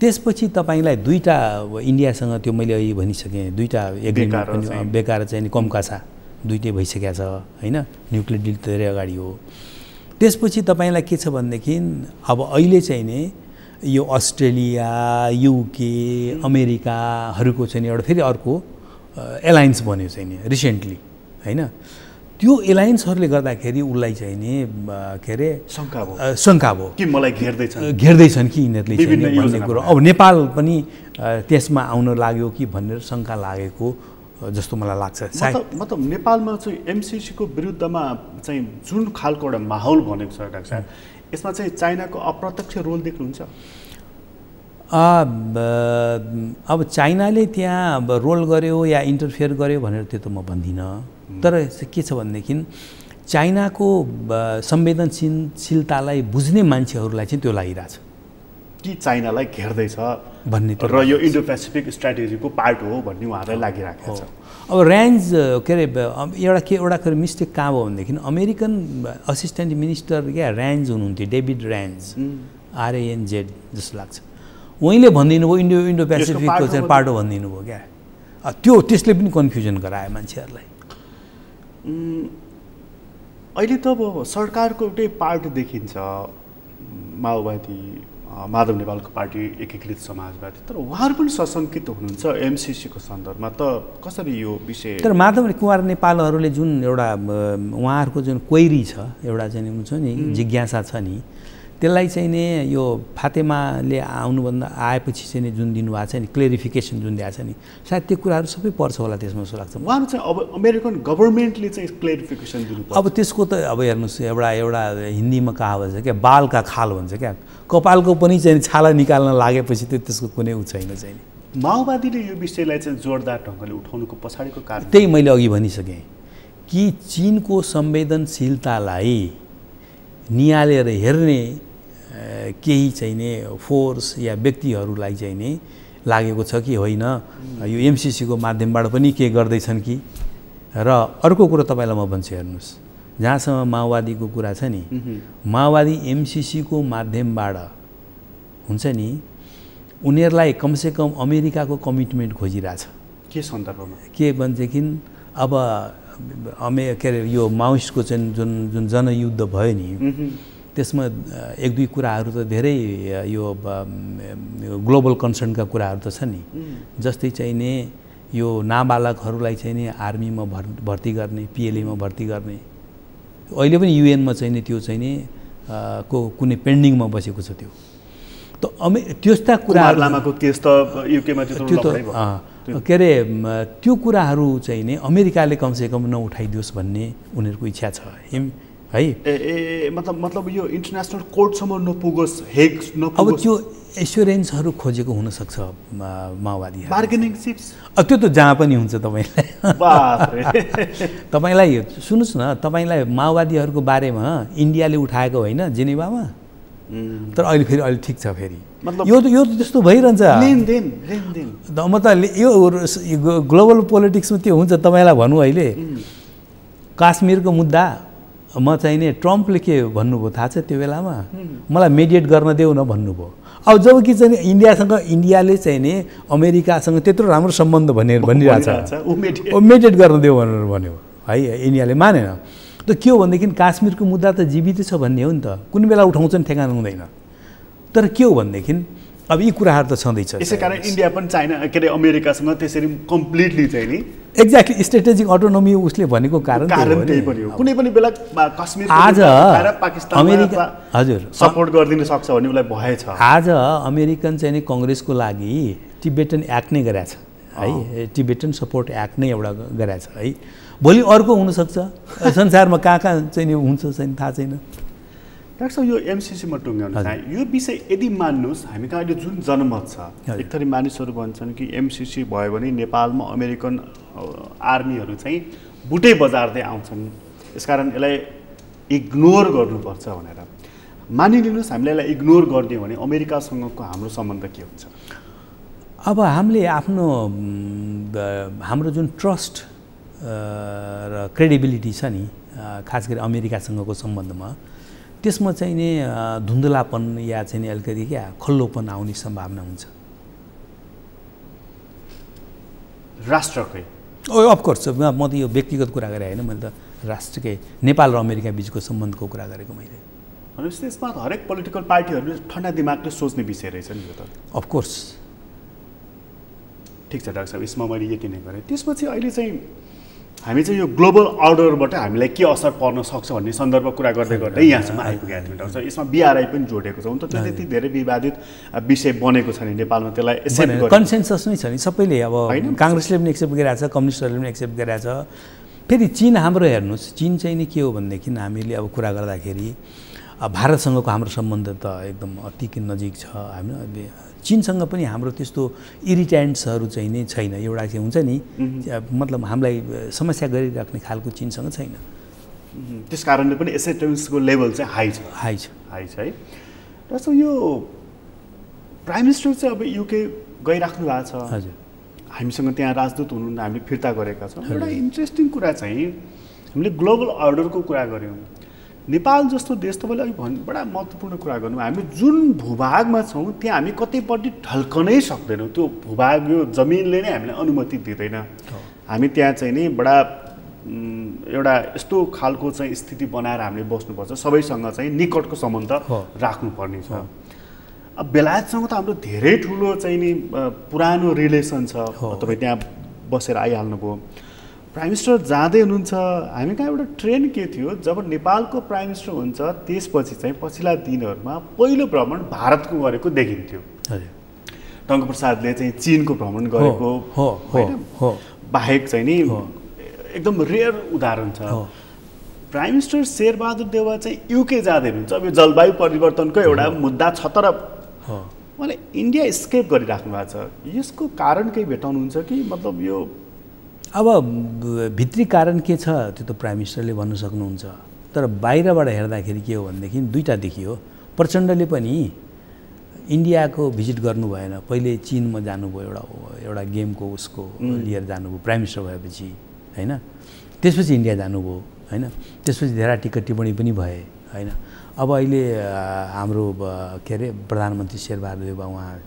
त्यसपछि तपाईँलाई दुईवटा इन्डियासँग त्यो मैले अहिले भनिसकेँ, दुईवटा एग्रिमेन्ट पनि बेकार चाहिँ नि कम्कासा दुइटै भइसकेको छ होइन, न्युक्लियर डिल धेरै अगाडि हो। त्यसपछि तपाईँलाई के छ भनेदेखि अब अहिले चाहिँ नि यो अस्ट्रेलिया, युके, अमेरिकाहरूको चाहिँ एउटा फेरि अर्को एलायन्स बन्यो चाहिँ नि रिसेन्टली होइन। त्यो एलायन्सहरूले गर्दाखेरि उसलाई चाहिँ नि के अरे शङ्का भयो कि मलाई घेर्दैछन् कि यिनीहरूले चाहिँ भन्ने कुरो। अब नेपाल पनि त्यसमा आउन लाग्यो कि भनेर शङ्का लागेको जस्तो मलाई लाग्छ। मतलब नेपालमा चाहिँ एमसिसीको विरुद्धमा चाहिँ जुन खालको एउटा माहौल बनेको छ डाक्टर साहब, यसमा चाहिँ चाइनाको अप्रत्यक्ष रोल देख्नुहुन्छ? अब चाइनाले त्यहाँ अब रोल गर्यो या इन्टरफियर गर्यो भनेर त्यो त म भन्दिनँ, तर के छ भनेदेखि चाइनाको संवेदनशीलतालाई बुझ्ने मान्छेहरूलाई चाहिँ त्यो लागिरहेछ कि चाइनालाई घेर्दैछ भन्ने, र यो इन्डो पेसिफिक स्ट्राटेजीको पार्ट हो भन्ने उहाँलाई लागिरहेको छ। अब रेन्ज के अरे एउटा मिस्टेक कहाँ भयो भनेदेखि अमेरिकन असिस्टेन्ट मिनिस्टर क्या रेन्ज हुनुहुन्थ्यो, डेभिड रेन्ज, RANZ जस्तो लाग्छ, उहीँले भनिदिनु भयो इन्डो पेसिफिकको चाहिँ पार्ट हो भनिदिनु भयो क्या। त्यसले पनि कन्फ्युजन गरायो मान्छेहरूलाई। अहिले त अब सरकारको एउटै पार्ट देखिन्छ, माओवादी, माधव नेपालको पार्टी, एकीकृत समाजवादी, तर उहाँहरू पनि सशङ्कित हुनुहुन्छ एमसिसीको सन्दर्भमा, त कसरी यो विषय? तर माधव कुमार नेपालहरूले जुन एउटा उहाँहरूको जुन क्वेरी छ, एउटा चाहिँ हुन्छ नि जिज्ञासा छ नि, त्यसलाई चाहिँ नि यो फातेमाले आउनुभन्दा आएपछि चाहिँ नि जुन दिनुभएको छ नि क्लेरिफिकेसन जुन दिएको छ नि, सायद त्यो कुराहरू सबै पर्छ होला त्यसमा जस्तो लाग्छ। उहाँहरू चाहिँ अब अमेरिकन गभर्मेन्टले चाहिँ क्लेरिफिकेसन दिनुपर्छ। अब त्यसको त अब हेर्नुहोस्, एउटा हिन्दीमा कहावत छ क्या, बाल का खाल भन्छ क्या, कपालको पनि चाहिँ छाला निकाल्न लागेपछि त त्यसको कुनै उ छैन चाहिँ। माओवादीले यो विषयलाई चाहिँ जोरदार ढङ्गले उठाउनुको पछाडिको कारण त्यही मैले अघि भनिसकेँ कि चीनको संवेदनशीलतालाई निहालेर हेर्ने केही चाहिँ नि फोर्स या व्यक्तिहरूलाई चाहिँ नि लागेको छ कि होइन यो एमसिसीको माध्यमबाट पनि के गर्दैछन् कि। र अर्को कुरो तपाईँलाई म भन्छु, हेर्नुहोस्, जहाँसम्म माओवादीको कुरा छ नि, माओवादी एमसिसीको माध्यमबाट हुन्छ नि उनीहरूलाई कमसेकम अमेरिकाको कमिटमेन्ट खोजिरहेछ। के सन्दर्भमा? के भनेदेखि अब के अरे यो माओइस्टको चाहिँ जुन जनयुद्ध भयो नि, त्यसमा एक दुई कुराहरू त धेरै यो ग्लोबल कन्सर्नका कुराहरू त छन् नि, जस्तै चाहिँ नि यो नाबालकहरूलाई चाहिँ नि आर्मीमा भर्ती गर्ने, PLA-मा भर्ती गर्ने, अहिले पनि UN-मा चाहिँ नि त्यो चाहिँ नि कुनै पेन्डिङमा बसेको छ। त्यो त त्यस्ता कुराहरू लामाको केस त UK-मा त्यो त के अरे त्यो कुराहरू चाहिँ नि अमेरिकाले कमसेकम नउठाइदियोस् भन्ने उनीहरूको इच्छा छ है। मतलब यो इन्टरनेसनल कोर्टसम्म नपुगोस्, हेग नपुगोस्। अब त्यो एस्योरेन्सहरू खोजेको हुनसक्छ माओवादी, बार्गेनिङ चिप्स। त्यो त जहाँ पनि हुन्छ। तपाईँलाई सुन्नुहोस् न, तपाईँलाई माओवादीहरूको बारेमा इन्डियाले उठाएको होइन जेनेभामा, तर अहिले फेरि अहिले ठिक छ, फेरि यो त त्यस्तो भइरहन्छ म त यो ग्लोबल पोलिटिक्समा त्यो हुन्छ। तपाईँलाई भनौँ, अहिले काश्मीरको मुद्दा म चाहिँ नि ट्रम्पले के भन्नुभयो थाहा छ त्यो बेलामा, मलाई मेडिएट गर्न देऊ न भन्नुभयो। अब जब कि चाहिँ इन्डियाले चाहिँ नि अमेरिकासँग त्यत्रो राम्रो सम्बन्ध भनिरहेछ, मेडिएट गर्न देऊ भनेर भन्यो है, इन्डियाले मानेन। त के हो भनेदेखि काश्मीरको मुद्दा त जीवित छ भन्ने हो नि त, कुनै बेला उठाउँछन् ठेगान हुँदैन। तर के हो भनेदेखि अब यी कुराहरू त छँदैछ। यसै कारण इन्डिया पनि चाइना के अरे अमेरिकासँग त्यसरी कम्प्लिटली चाहिँ नि एक्ज्याक्टली स्ट्रेटेजिक अटोनोमी उसले भनेको कारण त्यही पनि हो। कुनै पनि बेला कश्मीर आज पाकिस्तान अमेरिका हजुर सपोर्ट गरिदिन सक्छ भन्ने उसलाई भएछ। आज अमेरिकन चाहिँ नि काङ्ग्रेसको लागि टिबेटन एक्ट नै गरेछ है, टिबेटन सपोर्ट एक्ट नै एउटा गरेछ है। भोलि अर्को हुनसक्छ, संसारमा कहाँ चाहिँ नि हुन्छ चाहिँ थाहा छैन। डाक्टर साहब, यो एमसिसीमा टुङ्ग्याउनु चाहे यो विषय यदि मान्नुहोस्, हामी कहाँ अहिले जुन जनमत छ, एक थरी मानिसहरू भन्छन् कि एमसिसी भयो भने नेपालमा अमेरिकन आर्मीहरू चाहिँ बुटै बजार्दै आउँछन्, यसकारण यसलाई इग्नोर गर्नुपर्छ भनेर। मानिलिनुहोस् हामीले यसलाई इग्नोर गरिदियो भने अमेरिकासँगको हाम्रो सम्बन्ध के हुन्छ? अब हामीले हाम्रो जुन ट्रस्ट र क्रेडिबिलिटी छ नि, खास गरी अमेरिकासँगको सम्बन्धमा, त्यसमा चाहिँ नि धुन्धलापन या चाहिँ नि अलिकति क्या खल्लोपन आउने सम्भावना हुन्छ राष्ट्रकै। अफकोर्स म त यो व्यक्तिगत कुरा गरेँ होइन, मैले त राष्ट्रकै नेपाल र अमेरिका बिचको सम्बन्धको कुरा गरेको मैले। भनेपछि त्यसमा हरेक पोलिटिकल पार्टीहरूले ठन्डा दिमागले सोच्ने विषय रहेछ नि यो त। अफकोर्स ठिक छ डाक्टर साहब, यसमा मैले यति नै गरेँ। त्यसपछि अहिले चाहिँ हामी चाहिँ यो ग्लोबल अर्डरबाट हामीलाई के असर पर्न सक्छ भन्ने सन्दर्भ कुरा गर्दै गर्दै यहाँसम्म आइपुगेका थियौँ। यसमा बिआरआई पनि जोडेको छ। हुन त त्यो त्यति धेरै विवादित विषय बनेको छ नि नेपालमा, त्यसलाई एक्सेप्ट गर्ने कन्सेन्सस नै छ नि सबैले। अब काङ्ग्रेसले पनि एक्सेप्ट गरिरहेको छ, कम्युनिस्टहरूले पनि एक्सेप्ट गरिरहेको छ। फेरि चीन हाम्रो हेर्नुहोस्, चीन चाहिँ नि के हो भनेदेखि हामीले अब कुरा गर्दाखेरि भारतसँगको हाम्रो सम्बन्ध त एकदम अति नजिक छ। हामी चीनसँग पनि हाम्रो त्यस्तो इरिटेन्ट्सहरू चाहिँ नै छैन। एउटा चाहिँ हुन्छ नि मतलब हामीलाई समस्या गरिराख्ने खालको चीनसँग छैन। त्यस कारणले पनि एक्सेप्टेन्सको लेभल चाहिँ हाई छ है। र यो प्राइम मिनिस्टर चाहिँ अब युके गइराख्नु भएको छ। हजुर, हामीसँग त्यहाँ राजदूत हुनुहुन्न, हामीले फिर्ता गरेका छौँ। एउटा इन्ट्रेस्टिङ कुरा चाहिँ हामीले ग्लोबल अर्डरको कुरा गऱ्यौँ। नेपाल जस्तो देश तपाईँले अघि बडा महत्त्वपूर्ण कुरा गर्नु, हामी जुन भूभागमा छौँ त्यहाँ हामी कतैपट्टि ढल्कनै सक्दैनौँ। त्यो भूभाग यो जमिनले नै हामीलाई अनुमति दिँदैन। हामी त्यहाँ चाहिँ नि बडा एउटा यस्तो खालको चाहिँ स्थिति बनाएर हामीले बस्नुपर्छ, सबैसँग चाहिँ निकटको सम्बन्ध राख्नुपर्ने छ। अब बेलायतसँग त हाम्रो धेरै ठुलो चाहिँ नि पुरानो रिलेसन छ। तपाईँ त्यहाँ बसेर आइहाल्नुभयो। प्राइम मिनिस्टर जाँदै हुनुहुन्छ, हामी कहाँ एउटा ट्रेन्ड के थियो, जब नेपालको प्राइम मिनिस्टर हुन्छ त्यसपछि चाहिँ पछिल्ला दिनहरूमा पहिलो भ्रमण भारतको गरेको देखिन्थ्यो। टङ्कप्रसादले चाहिँ चीनको भ्रमण गरेको बाहेक चाहिँ नि एकदम रेयर उदाहरण छ। प्राइम मिनिस्टर शेरबहादुर देउवा चाहिँ युके जाँदै हुनुहुन्छ। अब यो जलवायु परिवर्तनको एउटा मुद्दा छ, तर उहाँले इन्डिया स्केप गरिराख्नु भएको छ। यसको कारण केही भेटाउनुहुन्छ कि मतलब यो अब भित्री कारण के छ त्यो त प्राइम मिनिस्टरले भन्न सक्नुहुन्छ। तर बाहिरबाट हेर्दाखेरि के हो भनेदेखि दुईवटा देखियो। प्रचण्डले पनि इन्डियाको भिजिट गर्नु भएन, पहिले चीनमा जानुभयो, एउटा गेमको उसको लिएर जानुभयो प्राइम मिनिस्टर भएपछि होइन। त्यसपछि इन्डिया जानुभयो होइन। त्यसपछि धेरै टिकट टिप्पणी पनि भए होइन। अब अहिले हाम्रो के अरे प्रधानमन्त्री शेरबहादुर देउवा उहाँ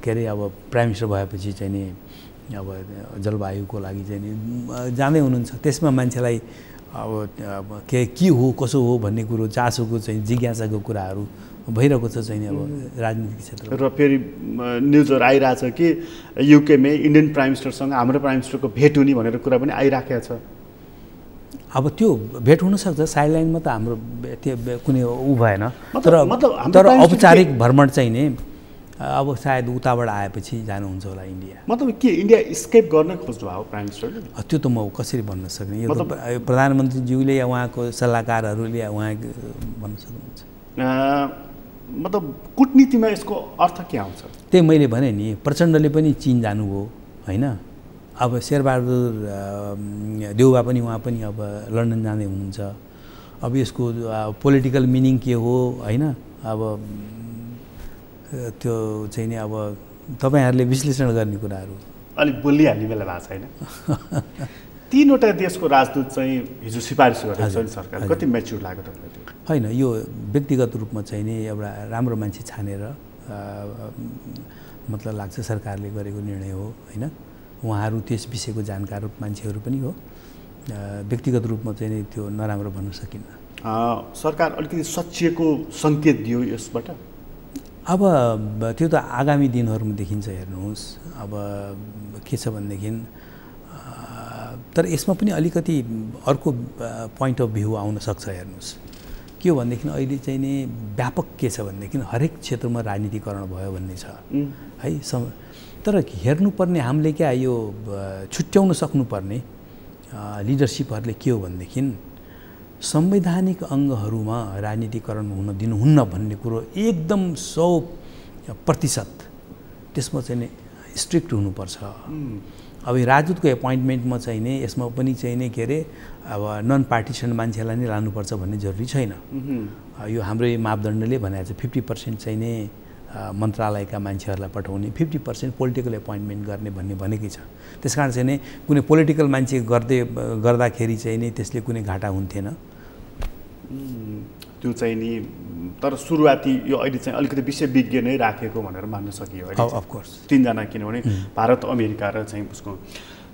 के अरे अब प्राइम मिनिस्टर भएपछि चाहिँ नि अब जलवायुको लागि चाहिँ नि जाँदै हुनुहुन्छ। त्यसमा मान्छेलाई अब के हो कसो हो भन्ने कुरो चासोको चाहिँ जिज्ञासाको कुराहरू भइरहेको छ चाहिँ अब राजनीतिक क्षेत्रमा। र फेरि न्युजहरू आइरहेछ कि युकेमा इन्डियन प्राइम मिनिस्टरसँग हाम्रो प्राइम मिनिस्टरको भेट हुने भनेर कुरा पनि आइराखेको छ। अब त्यो भेट हुनसक्छ, साइडलाइनमा त हाम्रो कुनै ऊ भएन। तर औपचारिक भ्रमण चाहिँ नि अब सायद उताबाट आएपछि जानुहुन्छ होला इन्डिया। मतलब के इन्डिया स्केप गर्न खोज्नु भयो प्राइम मिनिस्टरले? त्यो त म कसरी भन्न सक्ने, यो प्रधानमन्त्रीज्यूले या उहाँको सल्लाहकारहरूले उहाँ भन्न सक्नुहुन्छ। मतलब कूटनीतिमा यसको अर्थ के आउँछ? त्यही मैले भने नि, प्रचण्डले पनि चीन जानुभयो होइन। अब शेरबहादुर देउवा पनि उहाँ पनि अब लन्डन जाँदै हुनुहुन्छ। अब यसको पोलिटिकल मिनिङ के हो होइन, अब त्यो चाहिँ नि अब तपाईँहरूले विश्लेषण गर्ने कुराहरू अलिक बोलिहाल्ने बेला भएको छैन। 3वटा देशको राजदूत चाहिँ हिजो सिफारिस गरेको छ नि सरकार, कति म्याच्युर लाग्यो तपाईँलाई? होइन, यो व्यक्तिगत रूपमा चाहिँ नि एउटा राम्रो मान्छे छानेर मतलब लाग्छ सरकारले गरेको निर्णय हो होइन। उहाँहरू त्यस विषयको जानकार मान्छेहरू पनि हो। व्यक्तिगत रूपमा चाहिँ नि त्यो नराम्रो भन्न सकिन्न। सरकार अलिकति सच्याएको सङ्केत दियो यसबाट? अब त्यो त आगामी दिनहरूमा देखिन्छ। हेर्नुहोस् अब के छ भनेदेखि, तर यसमा पनि अलिकति अर्को पोइन्ट अफ भ्यू आउन सक्छ। हेर्नुहोस् के हो भनेदेखि अहिले चाहिँ नि व्यापक के छ भनेदेखि हरेक क्षेत्रमा राजनीतिकरण भयो भन्ने छ है। तर हेर्नुपर्ने हामीले क्या यो छुट्याउन सक्नुपर्ने लिडरसिपहरूले के हो भनेदेखि संवैधानिक अङ्गहरूमा राजनीतिकरण हुन दिनुहुन्न भन्ने कुरो एकदम 100% त्यसमा चाहिँ नि स्ट्रिक्ट हुनुपर्छ। अब राजदूतको एपोइन्टमेन्टमा चाहिँ नि यसमा पनि चाहिँ नि के अरे अब नन पार्टिसन मान्छेलाई नै लानुपर्छ भन्ने जरुरी छैन। यो हाम्रो मापदण्डले भनेको छ 50% चाहिँ नि मन्त्रालयका मान्छेहरूलाई पठाउने, 50% पोलिटिकल एपोइन्टमेन्ट गर्ने भन्ने भनेकै छ। त्यसकारण चाहिँ नि कुनै पोलिटिकल मान्छे गर्दाखेरि चाहिँ नि त्यसले कुनै घाटा हुन्थेन त्यो चाहिँ नि। तर सुरुवाती यो अहिले चाहिँ अलिकति विषयविज्ञ नै राखेको भनेर मान्न सकियो अहिले। अफकोर्स 3जना, किनभने भारत, अमेरिका र चाहिँ उसको।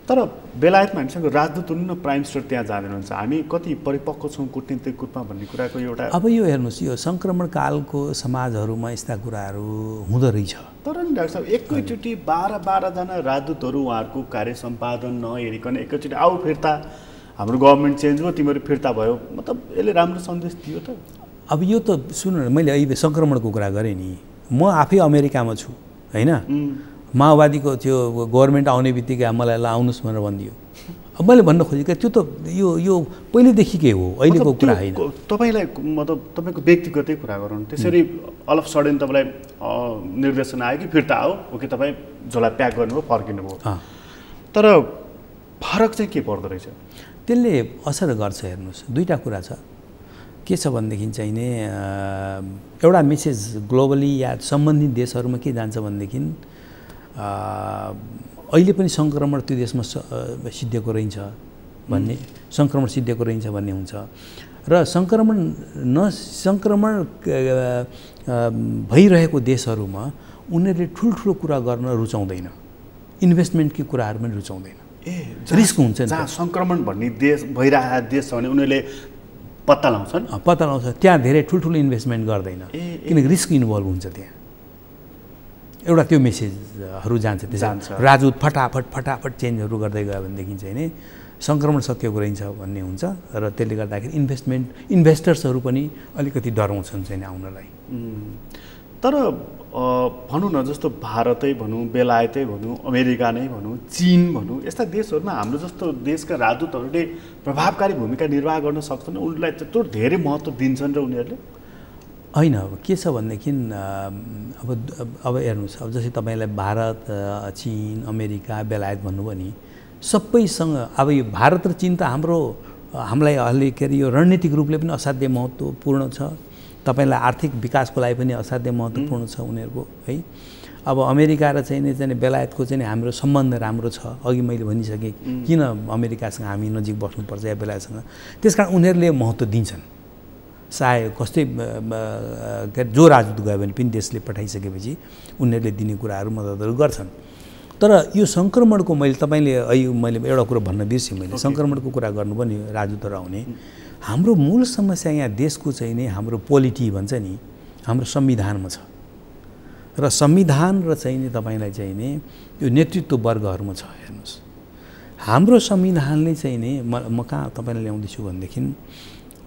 तर बेलायतमा हामीसँग राजदूत हुनुहुन्न, प्राइम मिनिस्टर त्यहाँ जाँदैनुहुन्छ। हामी कति परिपक्व छौँ कूटनीतिक रूपमा भन्ने कुराको एउटा अब यो हेर्नुहोस्, यो सङ्क्रमणकालको समाजहरूमा यस्ता कुराहरू हुँदो रहेछ। तर नि डाक्टर साहब एकैचोटि 12 जना राजदूतहरू उहाँहरूको कार्य सम्पादन नहेरिकन एकैचोटि आऊ फिर्ता हाम्रो गभर्मेन्ट चेन्ज भयो तिमीहरू फिर्ता भयो मतलब यसले राम्रो सन्देश दियो त अब यो त सुन्नु न मैले अहिले सङ्क्रमणको कुरा गरेँ नि म आफै अमेरिकामा छु होइन माओवादीको त्यो गभर्मेन्ट आउने बित्तिकै मलाई ल आउनुहोस् भनेर भनिदियो अब मैले भन्न खोजेको त्यो त यो पहिलेदेखिकै हो अहिलेको कुरा होइन तपाईँलाई मतलब तपाईँको व्यक्तिगतै कुरा गरौँ त्यसरी अल अफ सडन तपाईँलाई निर्देशन आयो कि फिर्ता आओ ओके तपाईँ जसलाई प्याक गर्नुभयो फर्किनु भयो तर फरक चाहिँ के पर्दो रहेछ त्यसले असर गर्छ हेर्नुहोस् दुईवटा कुरा छ के छ भनेदेखि चाहिँ नि एउटा मेसेज ग्लोबली या सम्बन्धित देशहरूमा के जान्छ भनेदेखि अहिले पनि सङ्क्रमण त्यो देशमा सिद्धिएको रहन्छ भन्ने सङ्क्रमण सिद्धिएको रहन्छ भन्ने हुन्छ र सङ्क्रमण भइरहेको देशहरूमा उनीहरूले ठुल्ठुलो कुरा गर्न रुचाउँदैन इन्भेस्टमेन्टकै कुराहरू पनि रुचाउँदैन रिस्क हुन्छ नि जहाँ सङ्क्रमण भन्ने देश भइरहेको देश छ भने उनीहरूले पत्ता लाउँछ त्यहाँ धेरै ठुल्ठुलो इन्भेस्टमेन्ट गर्दैन किनकि रिस्क इन्भल्भ हुन्छ त्यहाँ एउटा त्यो मेसेजहरू जान्छ राजदूत फटाफट चेन्जहरू गर्दै गयो भनेदेखि चाहिँ नि सङ्क्रमण सकिएको रहन्छ भन्ने हुन्छ र त्यसले गर्दाखेरि इन्भेस्टर्सहरू पनि अलिकति डराउँछन् चाहिँ आउनलाई तर भनौँ न जस्तो भारतै भनौँ बेलायतै भनौँ अमेरिका नै भनौँ चीन भनौँ यस्ता देशहरूमा हाम्रो जस्तो देशका राजदूतहरूले प्रभावकारी भूमिका निर्वाह गर्न सक्छन् उनीहरूलाई त्यत्रो धेरै महत्त्व दिन्छन् र उनीहरूले होइन अब के छ भनेदेखि अब हेर्नुहोस् अब जस्तै तपाईँलाई भारत चीन अमेरिका बेलायत भन्नुभयो नि सबैसँग अब यो भारत र चीन त हामीलाई अहिले के अरे यो रणनीतिक रूपले पनि असाध्य महत्त्वपूर्ण छ तपाईँलाई आर्थिक विकासको लागि पनि असाध्य महत्त्वपूर्ण छ उनीहरूको है अब अमेरिका र चाहिँ बेलायतको चाहिँ हाम्रो सम्बन्ध राम्रो छ अघि मैले भनिसकेँ किन अमेरिकासँग हामी नजिक बस्नुपर्छ या बेलायतसँग त्यस कारण उनीहरूले महत्त्व दिन्छन् चाहे कस्तै जो राजदूत गयो भने पनि देशले पठाइसकेपछि उनीहरूले दिने कुराहरू मद्दतहरू गर्छन् तर यो सङ्क्रमणको मैले एउटा कुरो भन्न बिर्सेँ मैले सङ्क्रमणको कुरा गर्नुभयो नि राजदूतहरू आउने हाम्रो मूल समस्या यहाँ देशको चाहिँ नि हाम्रो पोलिटी भन्छ नि हाम्रो संविधानमा छ र संविधान र चाहिँ नि तपाईँलाई चाहिँ नि यो नेतृत्व वर्गहरूमा छ हेर्नुहोस् हाम्रो संविधानले चाहिँ नि म कहाँ तपाईँलाई ल्याउँदैछु भनेदेखि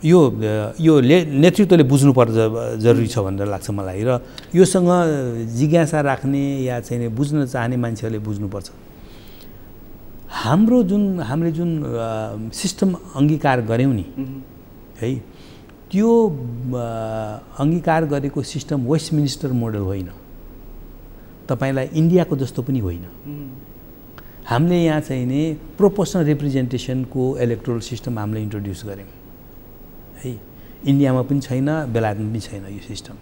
यो नेतृत्वले बुझ्नुपर्छ जरुरी छ भनेर लाग्छ मलाई र योसँग जिज्ञासा राख्ने या चाहिँ बुझ्न चाहने मान्छेहरूले बुझ्नुपर्छ हामीले जुन सिस्टम अङ्गीकार गऱ्यौँ नि है त्यो अङ्गीकार गरेको सिस्टम वेस्टमिनिस्टर मोडल होइन तपाईँलाई इन्डियाको जस्तो पनि होइन हामीले यहाँ चाहिँ नि प्रोपोर्सनल रिप्रेजेन्टेसनको इलेक्टोरल सिस्टम हामीले इन्ट्रोड्युस गऱ्यौँ है इन्डियामा पनि छैन बेलायतमा पनि छैन यो सिस्टम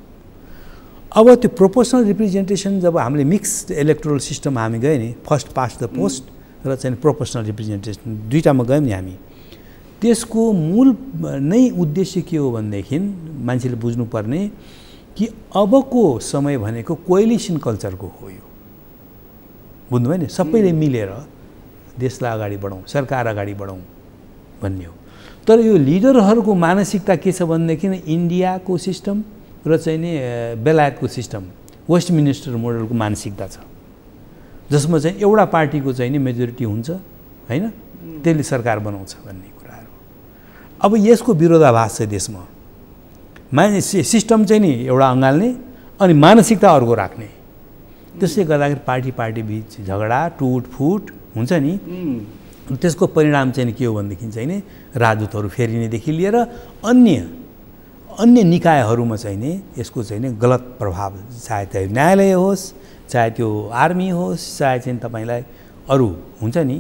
अब त्यो प्रोपोर्सनल रिप्रेजेन्टेसन जब हामीले मिक्स्ड इलेक्टोरल सिस्टम हामी गयो नि फर्स्ट पास्ट द पोस्ट र चाहिँ प्रोपोर्सनल रिप्रेजेन्टेसन दुईटामा गयौँ नि हामी त्यसको मूल नै उद्देश्य के हो भनेदेखि मान्छेले बुझ्नुपर्ने कि अबको समय भनेको कोएलिसन कल्चरको हो यो बुझ्नुभयो नि सबैले मिलेर देशलाई अगाडि बढाउँ सरकार अगाडि बढाउँ भन्ने हो तर यो लिडरहरूको मानसिकता के छ भनेदेखि इन्डियाको सिस्टम र चाहिँ नि बेलायतको सिस्टम वेस्टमिनिस्टर मोडलको मानसिकता छ जसमा चाहिँ एउटा पार्टीको चाहिँ नि मेजोरिटी हुन्छ हैन त्यसले सरकार बनाउँछ भन्ने कुराहरू अब यसको विरोधाभास छ देशमा सिस्टम चाहिँ नि एउटा अँगाल्ने अनि मानसिकता अर्को राख्ने त्यसले गर्दाखेरि पार्टी बिच झगडा टुटफुट हुन्छ नि त्यसको परिणाम चाहिँ के हो भनेदेखि चाहिँ नि राजदूतहरू फेरिनेदेखि लिएर अन्य निकायहरूमा चाहिँ नि यसको चाहिँ नि गलत प्रभाव चाहे त्यो न्यायालय होस् चाहे त्यो आर्मी होस् चाहे चाहिँ तपाईँलाई अरू हुन्छ नि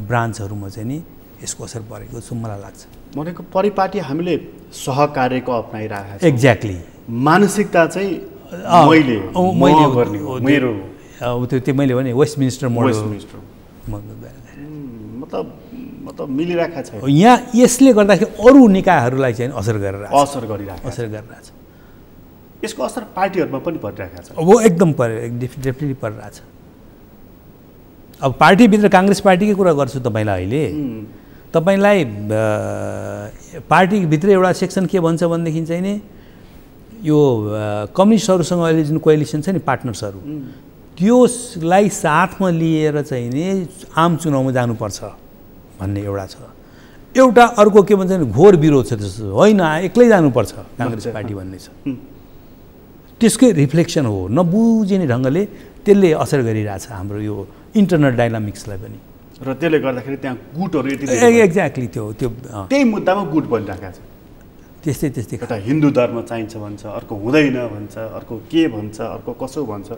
ब्रान्चहरूमा चाहिँ नि यसको असर परेको जस्तो मलाई लाग्छ भनेको परिपाटी हामीले सहकार्यको अप्नाइरहेको छ एक्ज्याक्टली मानसिकता चाहिँ मैले गर्ने हो मेरो त्यो मैले भने वेस्टमिनिस्टर मोडल मतलब मिलिरहेको छ यहाँ यसले गर्दाखेरि अरू निकायहरूलाई चाहिँ असर गरिरहेको छ यसको असर पार्टीहरूमा पनि परिरहेको छ अब एकदम डेफिनेटली परिरहेछ अब पार्टीभित्र काङ्ग्रेस पार्टीकै कुरा गर्छु तपाईँलाई अहिले तपाईँलाई पार्टीभित्र एउटा सेक्सन के भन्छ भनेदेखि चाहिँ नि यो कम्युनिस्टहरूसँग अहिले जुन कोएलिसन छ नि पार्टनर्सहरू त्यसलाई साथमा लिएर चाहिँ नि आम चुनावमा जानुपर्छ भन्ने एउटा छ एउटा अर्को के भन्छ भने घोर विरोध छ त्यसो होइन, एक्लै जानुपर्छ काङ्ग्रेस पार्टी भन्ने छ। त्यसकै रिफ्लेक्सन हो, नबुझिने ढङ्गले त्यसले असर गरिरहेछ हाम्रो यो इन्टरनल डाइनामिक्सलाई पनि, र त्यसले गर्दाखेरि त्यहाँ गुटहरू यति एक्ज्याक्टली त्यो त्यही मुद्दामा गुट बनिरहेको छ। त्यस्तै एउटा हिन्दू धर्म चाहिन्छ भन्छ, अर्को हुँदैन भन्छ, अर्को के भन्छ, अर्को कसो भन्छ,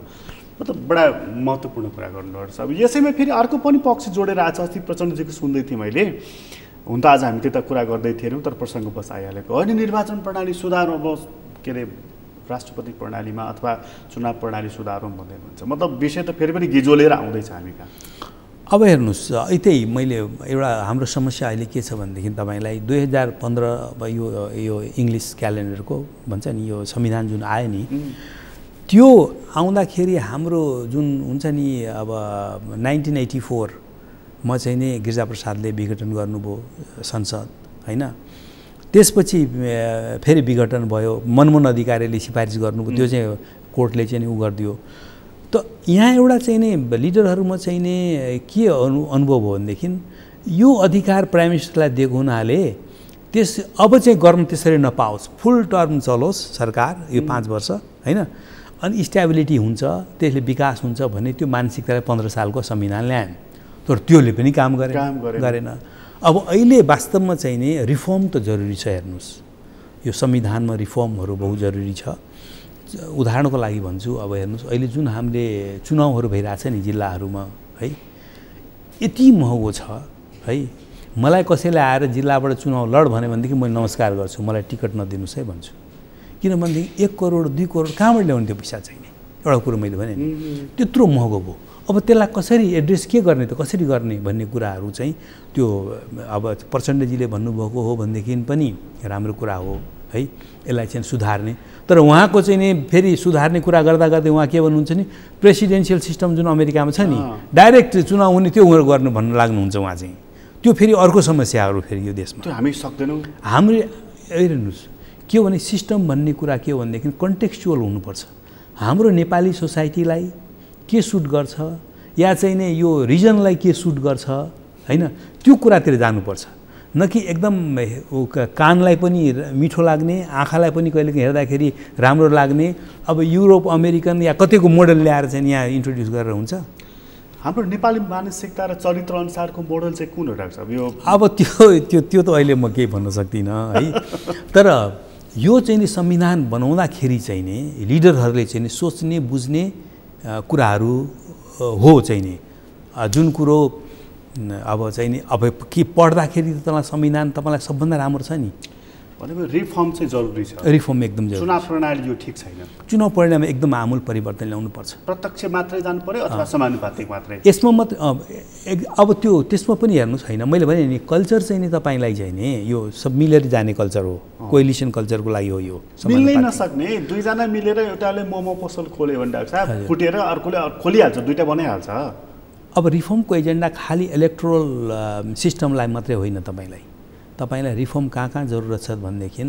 मतलब बडा महत्त्वपूर्ण कुरा गर्नुपर्छ। अब यसैमा फेरि अर्को पनि पक्ष जोडेर आएको छ। अस्ति प्रचण्डजीको सुन्दै थिएँ मैले, हुन त आज हामी त्यता कुरा गर्दै थिएनौँ तर प्रसङ्ग बस आइहालेको होइन, निर्वाचन प्रणाली सुधार, अब के अरे राष्ट्रपति प्रणालीमा अथवा चुनाव प्रणाली सुधारौँ भन्दै हुन्छ। मतलब विषय त फेरि पनि गिजोलेर आउँदैछ हामी कहाँ। अब हेर्नुहोस्, यतै मैले एउटा हाम्रो समस्या अहिले के छ भनेदेखि तपाईँलाई 2015 अब यो इङ्ग्लिस क्यालेन्डरको भन्छ नि यो संविधान जुन आयो नि, त्यो आउँदाखेरि हाम्रो जुन हुन्छ नि अब 1984 म चाहिँ नि गिरिजाप्रसादले विघटन गर्नुभयो संसद होइन, त्यसपछि फेरि विघटन भयो, मनमोहन अधिकारीले सिफारिस गर्नुभयो, त्यो चाहिँ कोर्टले चाहिँ उ गरिदियो। त यहाँ एउटा चाहिँ नि लिडरहरूमा चाहिँ नि के अनुभव हो भनेदेखि यो अधिकार प्राइम मिनिस्टरलाई दिएको हुनाले त्यस अब चाहिँ गर्न त्यसरी नपाओस्, फुल टर्म चलोस् सरकार यो 5 वर्ष होइन, अनि स्टेबिलिटी हुन्छ, त्यसले विकास हुन्छ भन्ने त्यो मानसिकतालाई 15 सालको संविधान ल्याएन, तर त्योले पनि काम गरेन। अब अहिले वास्तवमा चाहिँ नि रिफर्म त जरुरी छ। हेर्नुहोस्, यो संविधानमा रिफर्महरू बहुत जरुरी छ। उदाहरणको लागि भन्छु, अब हेर्नुहोस् अहिले जुन हामीले चुनावहरू भइरहेछ नि जिल्लाहरूमा है, यति महँगो छ है, मलाई कसैले आएर जिल्लाबाट चुनाव लड भन्यो भनेदेखि मैले नमस्कार गर्छु, मलाई टिकट नदिनुहोस् है भन्छु। किनभनेदेखि 1 करोड 2 करोड कहाँबाट ल्याउने त्यो पैसा चाहिँ नि, एउटा कुरो मैले भने नि त्यत्रो महँगो भयो। अब त्यसलाई कसरी एड्रेस के गर्ने त कसरी गर्ने भन्ने कुराहरू चाहिँ त्यो अब प्रचण्डजीले भन्नुभएको हो भनेदेखि पनि राम्रो कुरा हो है, यसलाई चाहिँ सुधार्ने। तर उहाँको चाहिँ नि फेरि सुधार्ने कुरा गर्दा गर्दै उहाँ के भन्नुहुन्छ नि, प्रेसिडेन्सियल सिस्टम जुन अमेरिकामा छ नि, डाइरेक्ट चुनाव हुने त्यो गर्नु भन्नु लाग्नुहुन्छ उहाँ चाहिँ। त्यो फेरि अर्को समस्याहरू फेरि यो देशमा त्यो हामी सक्दैनौँ। हामीले हेर्नुहोस् के हो भने सिस्टम भन्ने कुरा के हो भनेदेखि कन्टेक्स्चुअल हुनुपर्छ। हाम्रो नेपाली सोसाइटीलाई के सुट गर्छ या चाहिँ नि यो रिजनलाई के सुट गर्छ होइन, त्यो कुरातिर जानुपर्छ, न कि एकदम कानलाई पनि मिठो लाग्ने, आँखालाई पनि कहिले हेर्दाखेरि राम्रो लाग्ने अब युरोप अमेरिकन या कतिको मोडल ल्याएर चाहिँ यहाँ इन्ट्रोड्युस गरेर हुन्छ। हाम्रो नेपाली मानसिकता र चरित्र अनुसारको मोडल चाहिँ कुन हो डाक्टर साहब? यो अब त्यो त अहिले म केही भन्न सक्दिनँ है, तर यो चाहिँ नि संविधान बनाउँदाखेरि चाहिँ नि लिडरहरूले चाहिँ नि सोच्ने बुझ्ने कुराहरू हो चाहिँ नि, जुन कुरो अब चाहिँ नि अब के पढ्दाखेरि त तपाईँलाई संविधान तपाईँलाई सबभन्दा राम्रो छ नि, भनेको रिफर्म चाहिँ जरुरी छ। रिफर्म एकदम जरुरी। चुनाव प्रणाली यो ठिक छैन, चुनाव प्रणालीमा एकदम आमूल परिवर्तन ल्याउनुपर्छ। प्रत्यक्ष मात्रै जानु पर्यो अथवा समानुपातिक मात्रै? यसमा मात्र अब त्यो त्यसमा पनि हेर्नुहोस् होइन, मैले भने नि कल्चर चाहिँ नि तपाईँलाई चाहिँ नि यो सब मिलेर जाने कल्चर हो, कोएलिसन कल्चरको लागि हो यो। मिल्नै नसक्ने दुईजना मिलेर एउटाले मोमो पसल खोल्यो भने डाक्टर साहब फुटेर अर्कोले खोलिहाल्छ, दुईटा बनाइहाल्छ। अब रिफर्मको एजेन्डा खालि इलेक्टोरल सिस्टमलाई मात्रै होइन, तपाईँलाई रिफर्म कहाँ जरुरत छ भनेदेखि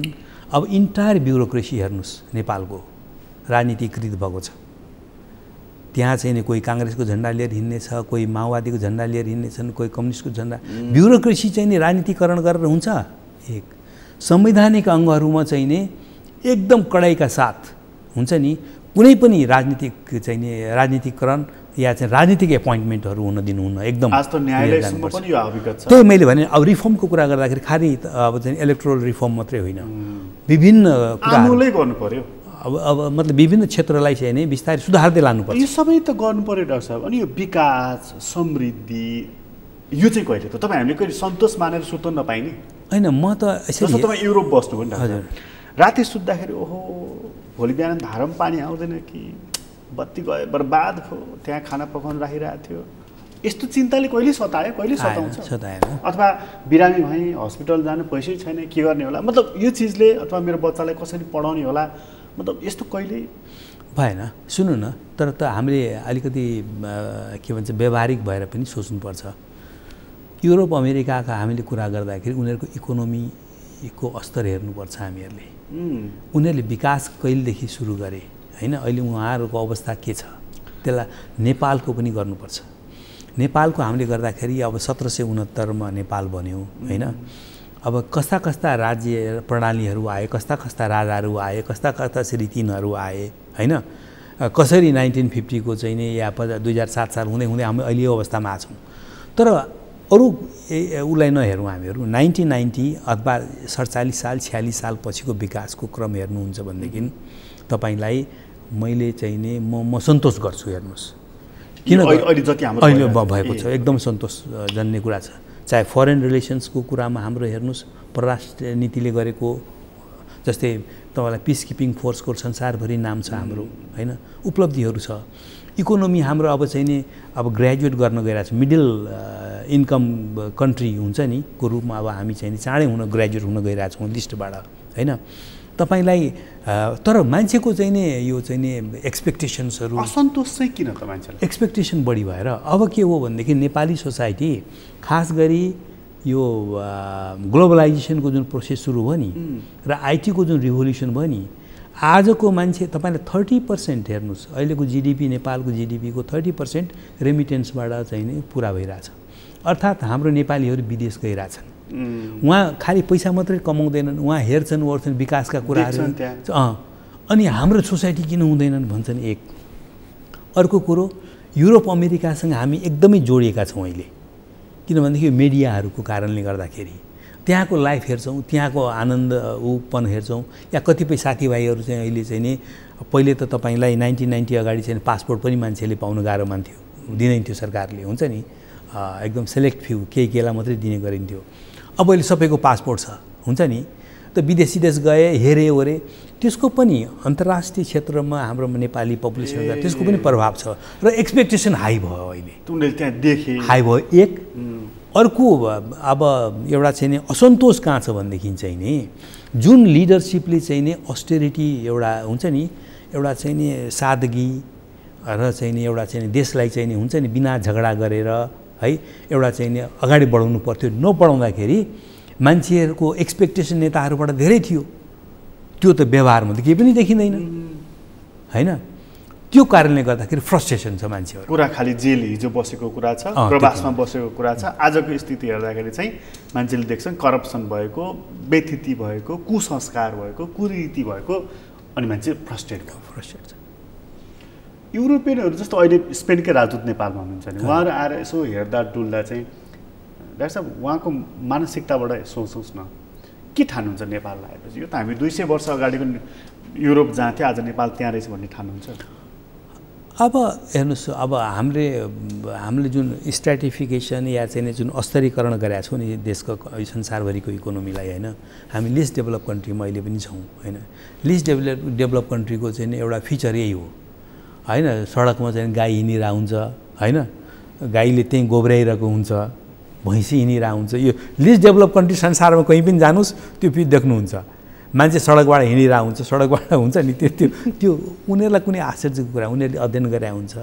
अब इन्टायर ब्युरोक्रेसी हेर्नुहोस्, नेपालको राजनीतिकृत भएको छ। त्यहाँ चाहिँ नि कोही काङ्ग्रेसको झन्डा लिएर हिँड्ने छ, कोही माओवादीको झन्डा लिएर हिँड्ने छन्, कोही कम्युनिस्टको झन्डा। ब्युरोक्रेसी चाहिँ नि राजनीतिकरण गरेर हुन्छ। एक संवैधानिक अङ्गहरूमा चाहिँ नि एकदम कडाइका साथ हुन्छ नि, कुनै पनि राजनीतिक चाहिँ नि राजनीतिकरण या चाहिँ राजनीतिक एपोइन्टमेन्टहरू हुन दिनुहुन्न एकदम। आज त न्यायालयसम्म पनि यो अभिगत छ। त्यही मैले भने अब रिफर्मको कुरा गर्दाखेरि खालि अब चाहिँ इलेक्टोरल रिफर्म मात्रै होइन, विभिन्न कुराहरू गर्नु पर्यो। अब मतलब विभिन्न क्षेत्रलाई चाहिँ नि बिस्तारै सुधार्दै लानुपर्छ। यो सबै त गर्नु पर्यो डाक्टर साहब। अनि यो विकास समृद्धि यो चाहिँ कहिले त तपाईँ हामीले कहिले सन्तोष मानेर सुत्न नपाइने होइन। म त जस्तो तपाईँ युरोप बस्नु हो नि डाक्टर, राति सुत्दाखेरि ओहो भोलि बिहान धारमा पानी आउँदैन कि, बत्ती गयो बर्बाद भयो, त्यहाँ खाना पकाउनु राखिरहेको थियो, यस्तो चिन्ताले कहिले सतायो कहिले सताउँछ? सताएन। अथवा बिरामी भएँ हस्पिटल जानु पैसै छैन के गर्ने होला, मतलब यो चिजले अथवा मेरो बच्चालाई कसरी पढाउने होला, मतलब यस्तो कहिले भएन। सुन्नु न, तर त हामीले अलिकति के भन्छ व्यावहारिक भएर पनि सोच्नुपर्छ। युरोप अमेरिकाका हामीले कुरा गर्दाखेरि उनीहरूको इकोनोमीको स्तर हेर्नुपर्छ हामीहरूले। उनीहरूले विकास कहिलेदेखि सुरु गरे होइन, अहिले उहाँहरूको अवस्था के छ त्यसलाई नेपालको पनि गर्नुपर्छ। नेपालको हामीले गर्दाखेरि अब 1769 नेपाल बन्यो होइन, अब कस्ता कस्ता राज्य प्रणालीहरू आए, कस्ता कस्ता राजाहरू आए, कस्ता कस्ता श्रीतिनहरू आए होइन। कसरी 1950 को चाहिँ नि या 2007 साल हुँदै हुँदै हामी अहिले यो अवस्थामा आछौँ। तर अरू उसलाई नहेरौँ हामीहरू 1990 अथवा 47 साल 46 साल पछिको विकासको क्रम हेर्नुहुन्छ भनेदेखि तपाईँलाई मैले चाहिँ नि म सन्तोष गर्छु। हेर्नुहोस् किन अहिले भएको छ एकदम सन्तोष जन्ने कुरा छ। चाहे फरेन रिलेसन्सको कुरामा हाम्रो हेर्नुहोस्, परराष्ट्र नीतिले गरेको, जस्तै तपाईँलाई पिस किपिङ फोर्सको संसारभरि नाम छ हाम्रो होइन, उपलब्धिहरू छ। इकोनोमी हाम्रो अब चाहिँ नि अब ग्रेजुएट गर्न गइरहेको छ, मिडल इन्कम कन्ट्री हुन्छ नि को रूपमा अब हामी चाहिँ नि चाँडै ग्रेजुएट हुन गइरहेको छौँ लिस्टबाट होइन। तपाईँलाई तर मान्छेको चाहिँ नि यो चाहिँ नि एक्सपेक्टेसन्सहरू असन्तोष चाहिँ किन त मान्छेलाई एक्सपेक्टेसन बढी भएर अब के हो भनेदेखि नेपाली सोसाइटी खास गरी यो ग्लोबलाइजेसनको जुन प्रोसेस सुरु भयो नि र आइटीको जुन रिभोल्युसन भयो नि, आजको मान्छे तपाईँले 30% हेर्नुहोस्, अहिलेको जिडिपी नेपालको जिडिपीको 30% रेमिटेन्सबाट चाहिँ नि पुरा भइरहेछ। अर्थात् हाम्रो नेपालीहरू विदेश गइरहेछन्। उहाँ खालि पैसा मात्रै कमाउँदैनन्, उहाँ हेर्छन् ओर्छन् विकासका कुराहरू। अनि हाम्रो सोसाइटी किन हुँदैनन् भन्छन् एक। अर्को कुरो, युरोप अमेरिकासँग हामी एकदमै जोडिएका छौँ अहिले, किनभनेदेखि मिडियाहरूको कारणले गर्दाखेरि त्यहाँको लाइफ हेर्छौँ, त्यहाँको आनन्द उपन हेर्छौँ। या कतिपय साथीभाइहरू चाहिँ अहिले चाहिँ नि, पहिले त तपाईँलाई 1990 अगाडि चाहिँ पासपोर्ट पनि मान्छेले पाउनु गाह्रो मान्थ्यो, दिँदैन थियो सरकारले हुन्छ नि, एकदम सेलेक्ट फ्यू केहीलाई मात्रै दिने गरिन्थ्यो। अब अहिले सबैको पासपोर्ट छ हुन्छ नि, त विदेश गए हेरे ओरे, त्यसको पनि अन्तर्राष्ट्रिय क्षेत्रमा हाम्रो नेपाली पपुलेसन त्यसको पनि प्रभाव छ र एक्सपेक्टेसन हाई भयो अहिले, त्यहाँ देखे हाई भयो एक। अर्को अब एउटा चाहिँ नि असन्तोष कहाँ छ भनेदेखि चाहिँ नि जुन लिडरसिपले चाहिँ नि अस्टेरिटी एउटा हुन्छ नि, एउटा चाहिँ नि सादगी र चाहिँ नि एउटा चाहिँ देशलाई चाहिँ नि हुन्छ नि बिना झगडा गरेर है एउटा चाहिँ नि अगाडि बढाउनु पर्थ्यो, नबढाउँदाखेरि मान्छेहरूको एक्सपेक्टेसन नेताहरूबाट धेरै थियो, त्यो त व्यवहारमा त केही पनि देखिँदैन होइन। त्यो कारणले गर्दाखेरि फ्रस्ट्रेसन छ मान्छेहरू। कुरा खालि जेल हिजो बसेको कुरा छ, प्रवासमा बसेको कुरा छ। आजको स्थिति हेर्दाखेरि चाहिँ मान्छेले देख्छन् करप्सन भएको, व्यथिति भएको, कुसंस्कार भएको, कुरीति भएको, अनि मान्छे फ्रस्ट्रेट छ। युरोपियनहरू जस्तो अहिले स्पेनकै राजदूत नेपालमा हुनुहुन्छ नि, उहाँहरू आएर यसो हेर्दा डुल्दा चाहिँ डाक्टर साहब उहाँको मानसिकताबाट सोच्नुहोस् न, के ठान्नुहुन्छ नेपाललाई आएपछि? यो त हामी 200 वर्ष अगाडिको युरोप जहाँ थियो आज नेपाल त्यहाँ रहेछ भन्ने ठान्नुहुन्छ? अब हेर्नुहोस्, अब हामीले जुन स्ट्राटिफिकेसन या चाहिँ जुन स्तरीकरण गरेका छौँ नि देशको संसारभरिको इकोनोमीलाई होइन, हामी लिस्ट डेभलप कन्ट्रीमा अहिले पनि छौँ होइन। लिस्ट डेभलप कन्ट्रीको चाहिँ एउटा फिचर यही हो होइन। सडकमा चाहिँ गाई हिँडिरहेको हुन्छ होइन, गाईले त्यहीँ गोब्राइरहेको हुन्छ, भैँसी हिँडिरहेको हुन्छ। यो लिस्ट डेभलप कन्ट्री संसारमा कहीँ पनि जानुहोस् त्यो फेरि देख्नुहुन्छ, मान्छे सडकबाट हिँडिरहेको हुन्छ, सडकबाट हुन्छ नि त्यो उनीहरूलाई कुनै आश्चर्यको कुरा, उनीहरूले अध्ययन गरेका हुन्छ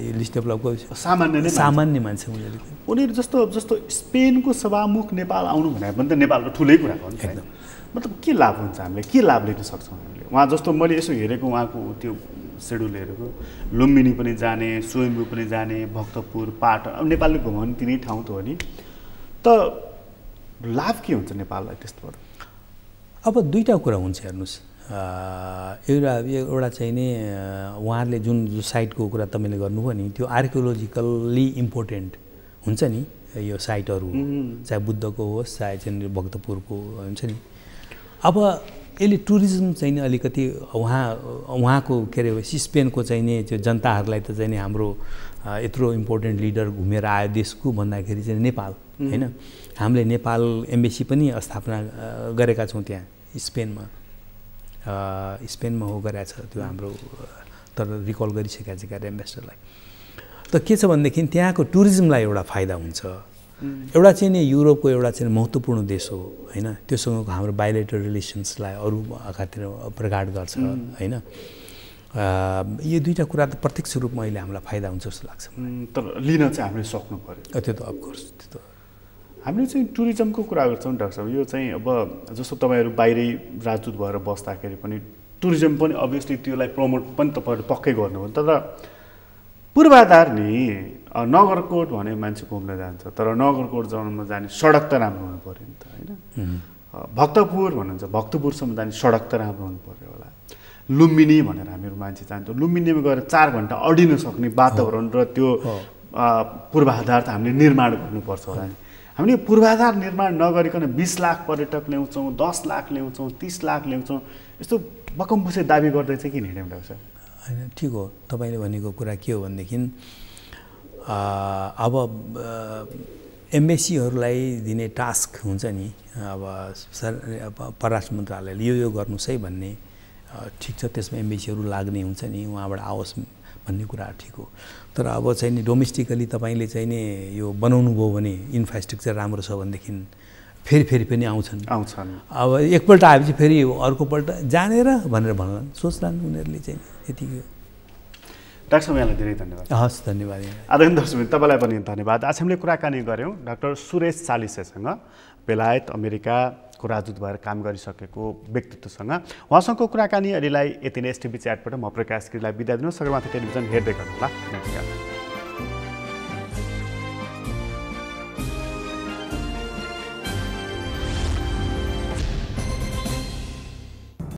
यो लिस्ट डेभलपको सामान्य मान्छे उनीहरू जस्तो स्पेनको सभामुख नेपाल आउनु भनेको पनि त नेपालको ठुलै कुरा हो नि एकदम। मतलब के लाभ हुन्छ, हामीले के लाभ लिन सक्छौँ हामीले? उहाँ जस्तो मैले यसो हेरेको उहाँको त्यो सेड्युल हेरेको, लुम्बिनी पनि जाने, स्वयम्भू पनि जाने, भक्तपुर, पाटन, अब नेपालले घुमाउने तिनै ठाउँ त हो नि, त लाभ के हुन्छ नेपाललाई त्यस्तोबाट? अब दुईवटा कुरा हुन्छ हेर्नुहोस्, एउटा चाहिँ नि उहाँहरूले जुन साइटको कुरा तपाईँले गर्नुभयो नि, त्यो आर्कियोलोजिकल्ली इम्पोर्टेन्ट हुन्छ नि यो साइटहरू, चाहे बुद्धको होस् चाहे चाहिँ भक्तपुरको हुन्छ नि। अब यसले टुरिज्म चाहिँ नि अलिकति उहाँको के अरे स्पेनको चाहिँ नि त्यो जनताहरूलाई त चाहिँ नि हाम्रो यत्रो इम्पोर्टेन्ट लिडर घुमेर आयो देशको भन्दाखेरि चाहिँ नेपाल होइन, हामीले नेपाल एम्बेसी पनि स्थापना गरेका छौँ त्यहाँ स्पेनमा हो गरेका छ त्यो हाम्रो, तर रिकल गरिसकेका छ क्या एम्बेसडरलाई। त के छ भनेदेखि त्यहाँको टुरिज्मलाई एउटा फाइदा हुन्छ। एउटा चाहिँ नि युरोपको एउटा चाहिँ महत्त्वपूर्ण देश हो होइन, त्योसँगको हाम्रो बायोलेटरल रिलेसन्सलाई अरू खातिर प्रगाड गर्छ होइन। यो दुईवटा कुरा त प्रत्यक्ष रूपमा अहिले हामीलाई फाइदा हुन्छ जस्तो लाग्छ। तर लिन चाहिँ हामीले सक्नु पऱ्यो त्यो त अफकोर्स। त्यो त हामीले चाहिँ टुरिज्मको कुरा गर्छौँ डाक्टर साहब, यो चाहिँ अब जस्तो तपाईँहरू बाहिरै राजदूत भएर बस्दाखेरि पनि टुरिज्म पनि अभियसली त्यसलाई प्रमोट पनि तपाईँहरू पक्कै गर्नुभयो, तर पूर्वाधार नि नगरकोट भने मान्छे घुम्न जान्छ, तर नगरकोट जाने सडक त राम्रो हुनु पऱ्यो नि त होइन। भक्तपुर भन्नुहुन्छ, भक्तपुरसम्म जाने सडक त राम्रो हुनु पऱ्यो होला। लुम्बिनी भनेर हामीहरू मान्छे जान्छौँ, लुम्बिनीमा गएर 4 घन्टा अडिन सक्ने वातावरण र त्यो पूर्वाधार त हामीले निर्माण गर्नुपर्छ होला नि। हामीले पूर्वाधार निर्माण नगरिकन 20 लाख पर्यटक ल्याउँछौँ, 10 लाख ल्याउँछौँ, 30 लाख ल्याउँछौँ, यस्तो बकमबुसे दाबी गर्दै चाहिँ किन हिँड्यौँ डाक्टर साहब? होइन, ठिक हो। तपाईँले भनेको कुरा के हो भनेदेखि अब एमबेसीहरूलाई दिने टास्क हुन्छ नि, अब परराष्ट्र मन्त्रालयले यो गर्नुहोस् है भन्ने, ठिक छ, त्यसमा एमबेसीहरू लाग्ने हुन्छ नि, उहाँबाट आओस् भन्ने कुरा ठिक हो। तर अब चाहिँ नि डोमेस्टिकली तपाईँले चाहिँ नि यो बनाउनु भयो भने इन्फ्रास्ट्रक्चर राम्रो छ भनेदेखि फेरि पनि आउँछन्। अब एकपल्ट आएपछि फेरि अर्कोपल्ट जानेर भनेर भन्लान्, सोच्लान् उनीहरूले चाहिँ यतिकै। डाक्टर साहब यहाँलाई धेरै धन्यवाद। हस्, धन्यवाद। आदरणीय दर्शक तपाईँलाई पनि धन्यवाद। आज हामीले कुराकानी गऱ्यौँ डाक्टर सुरेश चालिसेसँग, बेलायत अमेरिकाको राजदूत भएर काम गरिसकेको व्यक्तित्वसँग। उहाँसँगको कुराकानी अहिलेलाई यति नै। एसटिभी च्याटबाट म प्रकाश गिरीलाई बिदा दिनु। सगरमाथा टेलिभिजन हेर्दै गर्नुहोला। नमस्कार।